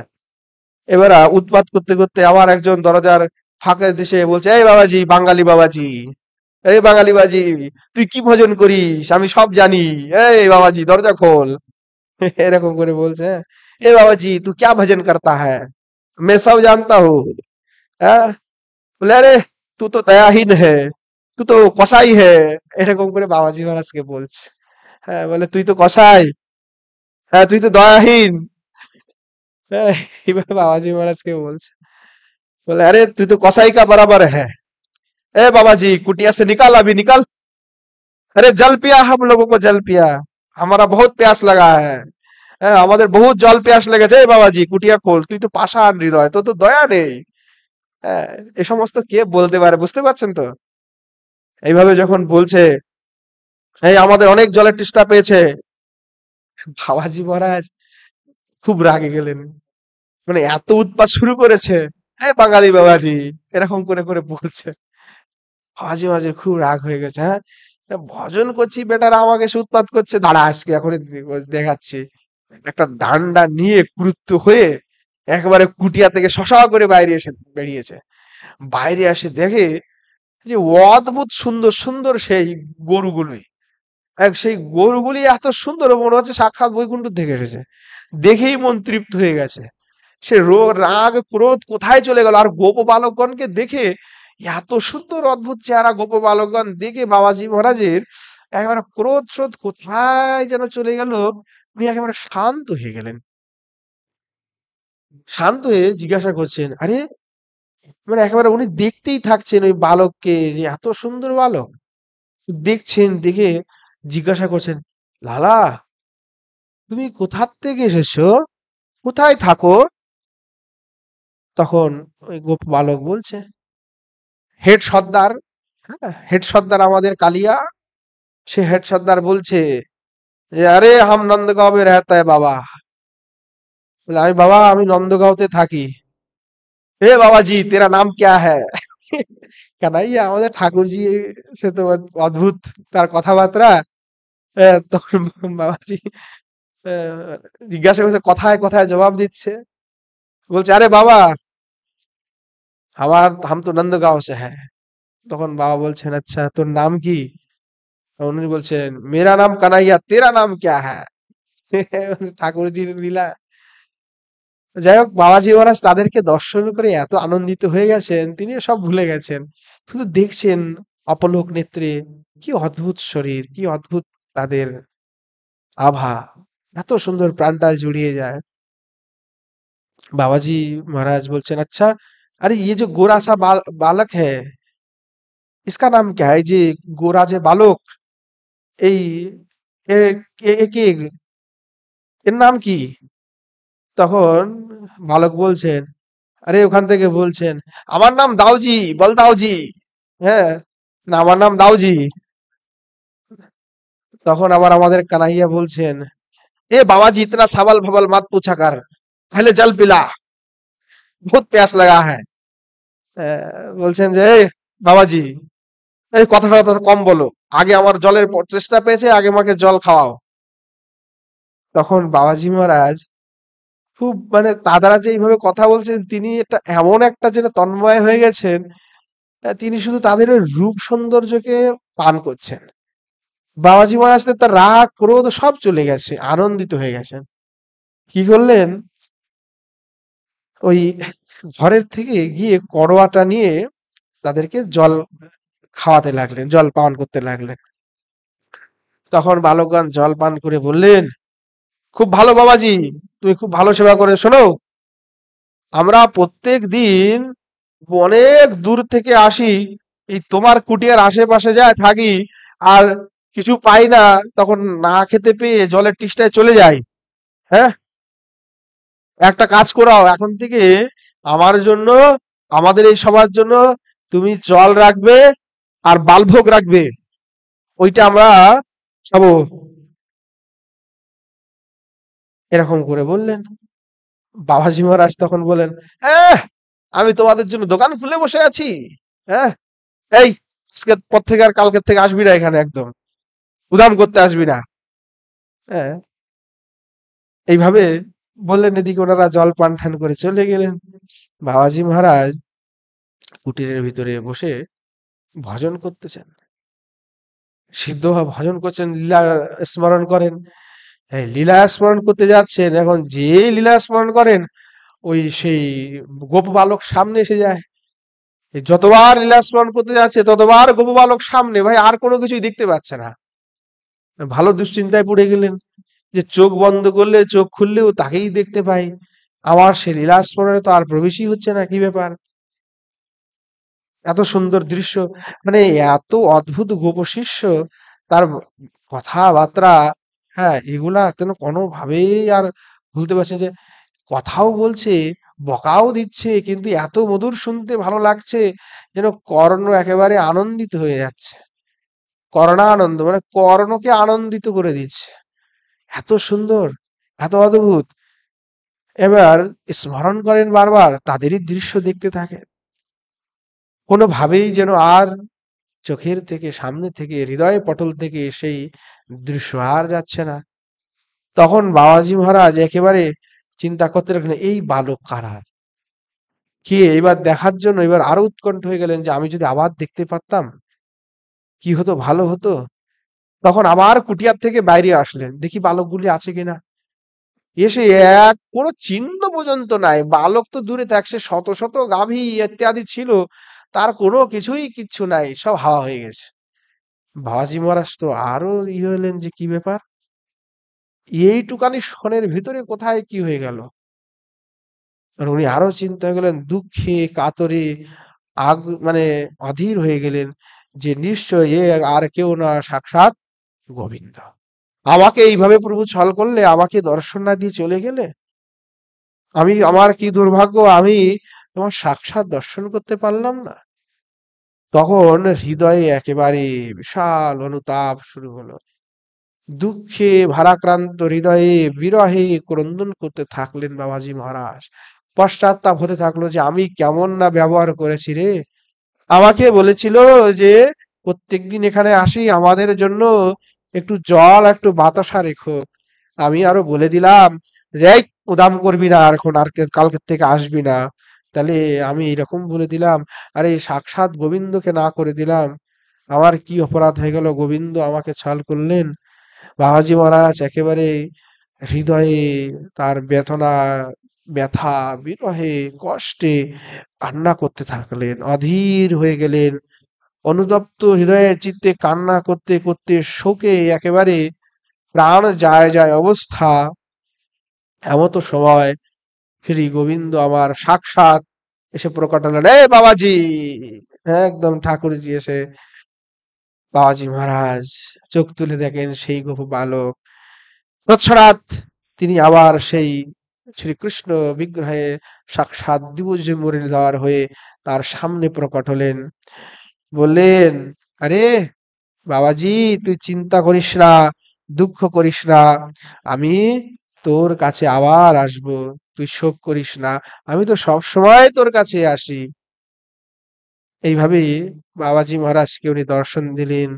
এবার উৎপাত করতে করতে আবার একজন দরজার ফাঁকে দিশে বলছে, এই বাবাজি, বাঙালি বাবাজি, এই বাঙালি বাজি, তুই কি ভোজন করিস আমি সব জানি, এই বাবাজি দরজা খোল। এরকম করে বলছে, হ্যাঁ, এ বাবাজি তু ক্যা ভজন করতা হ্যায়, मैं सब जानता हूँ। হ্যাঁ, বলে আরে তু তো দয়াহীন হে, তু তো কসাই হে, এরকম করে বাবাজি মহারাজকে বলছে। হ্যাঁ, বলে তুই তো কসাই, হ্যাঁ তুই তো দয়াহীন। হ্যাঁ, এইভাবে বাবাজি মহারাজকে বলছে। बोले अरे तू तो कसाई का बराबर है, ए बाबा जी कुटिया से निकाल अभी निकल, अरे जल पिया, हम लोगों को जल पिया, हमारा बहुत प्यास लगा है, আমাদের বহুত জল পেয়াস লেগেছে, এই বাবাজি কুটিয়া খোল, তুই তো পাষাণ হৃদয়, তোর তো দয়া নেই। হ্যাঁ, এ সমস্ত কে বলতে পারে, বুঝতে পারছেন তো? এইভাবে যখন বলছে, এই আমাদের অনেক জলের তেষ্টা পেয়েছে, বাবাজি মহারাজ খুব রাগে গেলেন। এত উৎপাত শুরু করেছে, হ্যাঁ বাঙালি বাবাজি, এরকম করে করে বলছে। মাঝে মাঝে খুব রাগ হয়ে গেছে। হ্যাঁ, ভজন করছি বেটারা আমাকে এসে উৎপাত করছে, দাঁড়া আজকে এখন দেখাচ্ছি। একটা ডান্ডা নিয়ে ক্রুদ্ধ হয়ে একেবারে কুটিয়া থেকে শশা করে বাইরে এসে বেরিয়েছে। বাইরে এসে দেখে যে অদ্ভুত সুন্দর সুন্দর সেই গরুগুলোই, সেই গরুগুলি এত সুন্দর মনে হচ্ছে সাক্ষাৎ বৈকুণ্ঠ থেকে এসেছে। দেখেই মন তৃপ্ত হয়ে গেছে। সে রাগ ক্রোধ কোথায় চলে গেল। আর গোপ বালকগণকে দেখে, এত সুন্দর অদ্ভুত চেহারা গোপ বালকগণ দেখে বাবাজি মহারাজের একেবারে ক্রোধ শ্রোধ কোথায় যেন চলে গেল। উনি একেবারে শান্ত হয়ে গেলেন। শান্ত হয়ে জিজ্ঞাসা করছেন, আরে একেবারে উনি দেখতেই থাকছেন ওই বালককে, যে এত সুন্দর বালক দেখছেন, দেখে জিজ্ঞাসা করছেন, লালা তুমি কোথা থেকে এসেছো, কোথায় থাকো? তখন ওই গোপ বালক বলছে, হেড সর্দার, হ্যাঁ হেড সর্দার আমাদের কালিয়া। সে হেড সর্দার বলছে যে আরে হাম নন্দগাঁও মে रहता है বাবা। বলে আমি বাবা, আমি নন্দগাঁওতে থাকি। এ বাবাজি তেরা নাম क्या है? কানাইয়া আমাদের ঠাকুরজি, সে তো অদ্ভুত তার কথাবার্তা। তখন বাবাজি জিজ্ঞাসা করছে, কথায় কথায় জবাব দিচ্ছে। বলছে আরে বাবা, আমার হাম তো নন্দগাঁও সে হ্যাঁ। তখন বাবা বলছেন, আচ্ছা তোর নাম কি? উনি বলছেন, মেরা নাম কানাইয়া, তেরা নাম क्या है? ঠাকুরজির লীলা। যাই হোক, বাবাজি মহারাজ তাদেরকে দর্শন করে এত আনন্দিত হয়ে গেছেন, তিনি সব ভুলে গেছেন। শুধু দেখছেন অপলোক নেত্রে, কি অদ্ভুত শরীর, কি অদ্ভুত তাদের আভা, এত সুন্দর প্রাণটা জুড়িয়ে যায়। बाबाजी महाराज বলছেন, আচ্ছা, আরে ये जो गोरा सा बालक है, इसका नाम क्या है? যে গোরা যে বালক, এই এ কে, এর নাম কি? তখন বালক বলছেন, আরে ওখান থেকে বলছেন, আমার নাম দাউজি, বল দাউজি। হ্যাঁ, না আমার নাম দাউজি। তখন আবার আমাদের কানাইয়া বলছেন, এ বাবাজি ইতনা সাবাল ভাবাল মাত পুছা কর, पहले जल पिला, बहुत प्यास लगा है। বলছেন যে, এই বাবাজি, এই কথাটা কথা কম বলো, আগে আমার জলের চেষ্টা পেয়েছে, আগে আমাকে জল খাওয়াও। তখন বাবাজি মহারাজ খুব মানে দাদারা যে এইভাবে কথা বলছেন, তিনি এটা এমন একটা যেটা তন্ময় হয়ে গেছেন, তিনি শুধু তাদের ওই রূপ সৌন্দর্যকে পান করছেন। বাবাজি মহারাজ তো তার রাগ ক্রোধ সব চলে গেছে, আনন্দিত হয়ে গেছেন। কি করলেন, ওই ঘরের থেকে গিয়ে কড়োয়াটা নিয়ে তাদেরকে জল খাওয়াতে লাগলেন, জল পান করতে লাগলেন। তখন বালকগণ জল পান করে বললেন, খুব ভালো বাবাজি, তুমি খুব ভালো সেবা করে। শোনো, আমরা প্রত্যেক দিন অনেক দূর থেকে আসি, এই তোমার কুটিয়ার আশেপাশে যায় থাকি, আর কিছু পাই না, তখন না খেতে পেয়ে জলের তেষ্টায় চলে যাই। হ্যাঁ, একটা কাজ করাও, এখন থেকে আমার জন্য, আমাদের এই সবার জন্য তুমি জল রাখবে আর বালভোগ রাখবে, ওইটা আমরা খাবো। এরকম করে বললেন। বাবাজি মহারাজ তখন বলেন, হ্যাঁ, আমি তোমাদের জন্য দোকান খুলে বসে আছি। হ্যাঁ, এই আজকের পর থেকে আর কালকের থেকে আসবি না এখানে, একদম উদাম করতে আসবি না। হ্যাঁ, এইভাবে বললেন। এদিকে ওনারা জল পান ঠান করে চলে গেলেন। বাবাজি মহারাজ কুটিরের ভিতরে বসে ভজন করতেছেন, সিদ্ধ ভজন করছেন, লীলা স্মরণ করেন। এই লীলা স্মরণ করতে যাচ্ছেন, এখন যে লীলা স্মরণ করেন, ওই সেই গোপ বালক সামনে এসে যায়। এই যতবার লীলা স্মরণ করতে যাচ্ছে ততবার গোপ বালক সামনে, ভাই আর কোনো কিছুই দেখতে পাচ্ছে না। ভালো দুশ্চিন্তায় পড়ে গেলেন, যে চোখ বন্ধ করলে চোখ খুললেও তাকেই দেখতে পাই, আমার সে লীলা স্মরণে তো আর প্রবেশই হচ্ছে না, কি ব্যাপার? এত সুন্দর দৃশ্য, মানে এত অদ্ভুত গোপ শিষ্য, তার কথাবার্তা, হ্যাঁ, এগুলা কেন কোনোভাবেই আর ভুলতে পারছে যে, কথাও বলছে, বকাও দিচ্ছে, কিন্তু এত মধুর, শুনতে ভালো লাগছে, যেন কর্ণ একেবারে আনন্দিত হয়ে যাচ্ছে। করণানন্দ মানে কর্ণকে আনন্দিত করে দিচ্ছে, এত সুন্দর, এত অদ্ভুত। এবার স্মরণ করেন বারবার, তাদেরই দৃশ্য দেখতে থাকেন, কোনোভাবেই যেন আর চোখের থেকে, সামনে থেকে, হৃদয় পটল থেকে সেই দৃশ্য আর যাচ্ছে না। তখন বাবাজি মহারাজ একেবারে চিন্তা করতে লাগলেন, এই বালক কারা, কে? এবার দেখার জন্য এবার আরো উৎকণ্ঠ হয়ে গেলেন, যে আমি যদি আবার দেখতে পারতাম কি হতো, ভালো হতো। তখন আবার কুটিয়ার থেকে বাইরে আসলেন, দেখি বালকগুলি আছে কিনা। এসে এক কোনো চিহ্ন পর্যন্ত নাই, বালক তো দূরে থাক, সে শত শত গাভী ইত্যাদি ছিল, তার কোনো কিছুই কিচ্ছু নাই, সব হাওয়া হয়ে গেছে। বাবাজি মহারাজ তো আরো হলেন, যে কি ব্যাপার, এইটুকানি ক্ষণের ভিতরে কোথায় কি হয়ে গেল। আর উনি আরো চিন্তা হয়ে গেলেন, দুঃখে কাতরে আগ মানে অধীর হয়ে গেলেন, যে নিশ্চয় এ আর কেউ না, সাক্ষাৎ গোবিন্দ। আমাকে এইভাবে প্রভু ছল করলে, আমাকে দর্শন না দিয়ে চলে গেলে, আমি, আমার কি দুর্ভাগ্য, আমি তোমার সাক্ষাৎ দর্শন করতে পারলাম না। তখন হৃদয়ে একেবারে বিশাল অনুতাপ শুরু হলো, দুঃখে ভারাক্রান্ত হৃদয়ে বিরহে ক্রন্দন করতে থাকলেন বাবাজি মহারাজ। পশ্চাত্তাপ হতে থাকলো, যে আমি কেমন না ব্যবহার করেছি রে, আমাকে বলেছিল যে প্রত্যেকদিন এখানে আসি, আমাদের জন্য একটু জল, একটু বাতাসা রেখো, আমি আরো বলে দিলাম যে এই উদাম করবি না, আর এখন আর কালকের থেকে আসবি না, তাহলে আমি এরকম বলে দিলাম, আরে সাক্ষাৎ গোবিন্দকে না করে দিলাম, আমার কি অপরাধ হয়ে গেল, গোবিন্দ আমাকে ছল করলেন। বাবাজি মহারাজ একেবারে হৃদয়ে তার বেদনা, ব্যথা, বিরহে, কষ্টে কান্না করতে থাকলেন, অধীর হয়ে গেলেন, অনুতপ্ত হৃদয়ে চিত্তে কান্না করতে করতে শোকে একেবারে প্রাণ যায় যায় অবস্থা, এমতো সময় শ্রী গোবিন্দ আমার সাক্ষাৎ এসে প্রকট হলেন, এ বাবাজি। একদম ঠাকুরজি এসে, বাবাজি মহারাজ চোখ তুলে দেখেন সেই গোপ বালক। তৎক্ষণাৎ তিনি আবার সেই শ্রীকৃষ্ণ বিগ্রহে সাক্ষাৎ দিবজ মুরলীধর হয়ে তার সামনে প্রকট হলেন। বললেন, আরে বাবাজি, তুই চিন্তা করিস না, দুঃখ করিস না, আমি তোর কাছে আবার আসব, তুই শোক করিস না, আমি তো সব সময় তোর কাছে আসি। এইভাবেই বাবাজি মহারাজকে উনি দর্শন দিলেন।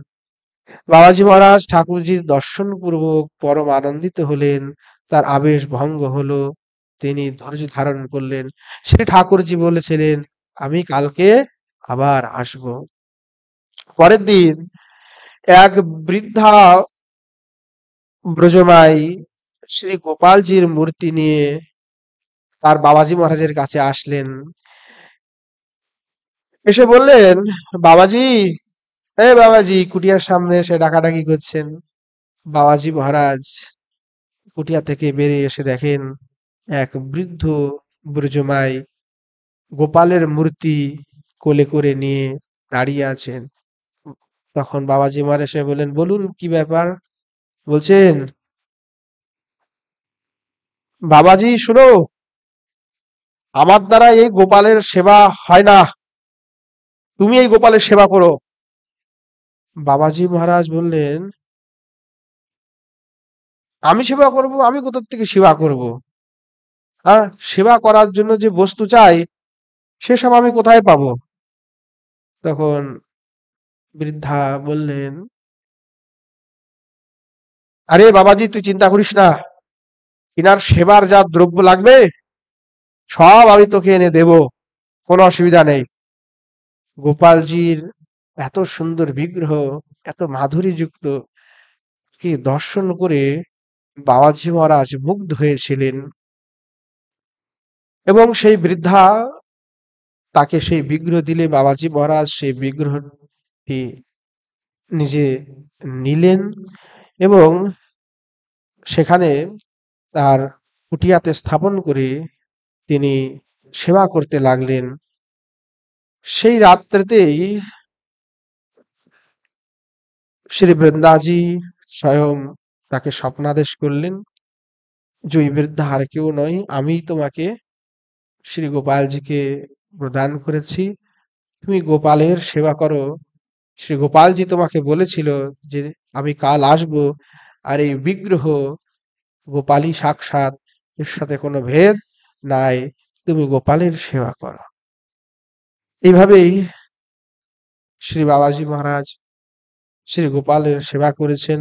বাবাজি মহারাজ ঠাকুরজির দর্শন পূর্বক পরম আনন্দিত হলেন, তার আবেশ ভঙ্গ হলো, তিনি ধৈর্য ধারণ করলেন। সে ঠাকুরজি বলেছিলেন, আমি কালকে আবার আসব। পরের দিন এক বৃদ্ধা ব্রজমাই শ্রী গোপালজির মূর্তি নিয়ে তার বাবাজি মহারাজের কাছে আসলেন। এসে বললেন, বাবাজি, বাবাজি, কুটিয়ার সামনে এসে ডাকাডাকি করছেন। বাবাজি মহারাজ কুটিয়া থেকে বেরিয়ে এসে দেখেন এক বৃদ্ধ ব্রজমাই গোপালের মূর্তি কোলে করে নিয়ে দাঁড়িয়ে আছেন। তখন বাবাজি মহারাজ এসে বললেন, বলুন কি ব্যাপার। বলছেন, বাবাজি শোনো, আমার দ্বারা এই গোপালের সেবা হয় না, তুমি এই গোপালের সেবা করো। বাবাজি মহারাজ বললেন, আমি সেবা করব? আমি কোথা থেকে সেবা করব? হ্যাঁ, সেবা করার জন্য যে বস্তু চাই সেসব আমি কোথায় পাবো? তখন বৃদ্ধা বললেন, আরে বাবাজি, তুই চিন্তা করিস না, ইনার সেবার যা দ্রব্য লাগবে সব আমি তোকে এনে দেব, কোনো অসুবিধা নেই। গোপালজির এত সুন্দর বিগ্রহ, এত মাধুরীযুক্ত, কি দর্শন করে বাবাজি মহারাজ মুগ্ধ হয়েছিলেন। এবং সেই বৃদ্ধা তাকে সেই বিগ্রহ দিলে বাবাজি মহারাজ সেই বিগ্রহটি নিজে নিলেন এবং সেখানে তার কুটিয়াতে স্থাপন করে তিনি সেবা করতে লাগলেন। সেই রাত্রেতেই শ্রী বৃন্দাজি স্বয়ং তাকে স্বপ্নাদেশ করলেন যে ওই বৃদ্ধা আর কেউ নয়, আমি তোমাকে শ্রী গোপালজিকে প্রদান করেছি, তুমি গোপালের সেবা করো। শ্রী গোপালজি তোমাকে বলেছিল যে আমি কাল আসব, আর এই বিগ্রহ গোপালই সাক্ষাৎ, এর সাথে কোনো ভেদ নাই, তুমি গোপালের সেবা করো। এইভাবেই শ্রী বাবাজি মহারাজ শ্রী গোপালের সেবা করেছেন।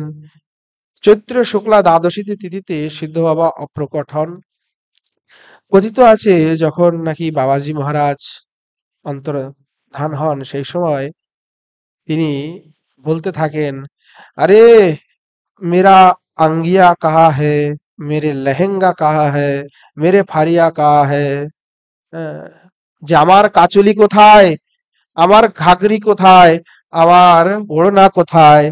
চৈত্র শুক্লা দ্বাদশী তিথিতে সিদ্ধ বাবা অপ্রকট হন। কথিত আছে যখন নাকি বাবাজি মহারাজ অন্তর্ধান হন সেই সময় তিনি বলতে থাকেন, আরে मेरा अंगिया कहाँ है, मेरे लेहेंगा कहाँ है, मेरे फारिया कहाँ है, আহ, যে আমার কাচুলি কোথায়, আমার ঘাগরি কোথায়, আমার ওড়না কোথায়,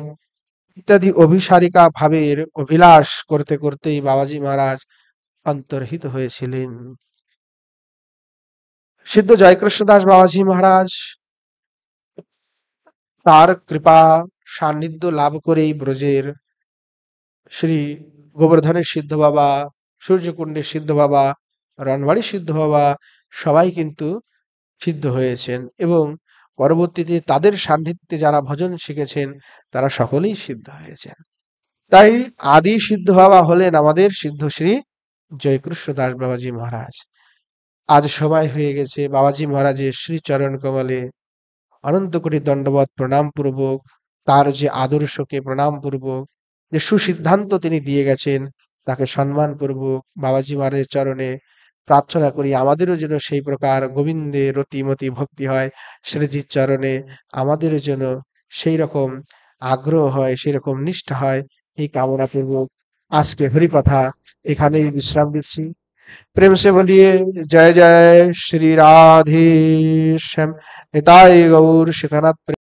ইত্যাদি অভিসারিকা ভাবের অভিলাষ করতে করতেই বাবাজি মহারাজ অন্তর্হিত হয়েছিলেন। সিদ্ধ জয়কৃষ্ণ দাস বাবাজি মহারাজ তার কৃপা সান্নিধ্য লাভ করেই ব্রজের শ্রী গোবর্ধনের সিদ্ধ বাবা, সূর্যকুণ্ডের সিদ্ধ বাবা, রণবাড়ির সিদ্ধ বাবা সবাই কিন্তু সিদ্ধ হয়েছেন এবং পরবর্তীতে তাদের সান্নিধ্যে যারা ভজন শিখেছেন তারা সকলেই সিদ্ধ হয়েছেন। তাই আদি সিদ্ধ বাবা হলেন আমাদের সিদ্ধ শ্রী জয়কৃষ্ণ দাস বাবাজি মহারাজ। আজ সময় হয়ে গেছে বাবাজি মহারাজের শ্রী চরণ কমলে অনন্ত কোটি দণ্ডবত প্রণাম পূর্বক, তার যে আদর্শকে প্রণাম পূর্বক, যে সুসিদ্ধান্ত তিনি দিয়ে গেছেন তাকে সম্মান পূর্বক বাবাজি মহারাজের চরণে প্রার্থনা করি আমাদেরও যেন সেই প্রকার গোবিন্দের রতিমতি ভক্তি হয়, শ্রীজির চরণে আমাদেরও যেন সেই রকম আগ্রহ হয়, সেই রকম নিষ্ঠা হয়, এই কামনা পূর্বক আজকে হরিকথা এখানেই বিশ্রাম দিচ্ছি। प्रेम से बोलिए जय जय श्री राधे श्याम। निताय गौर शिखनाथ।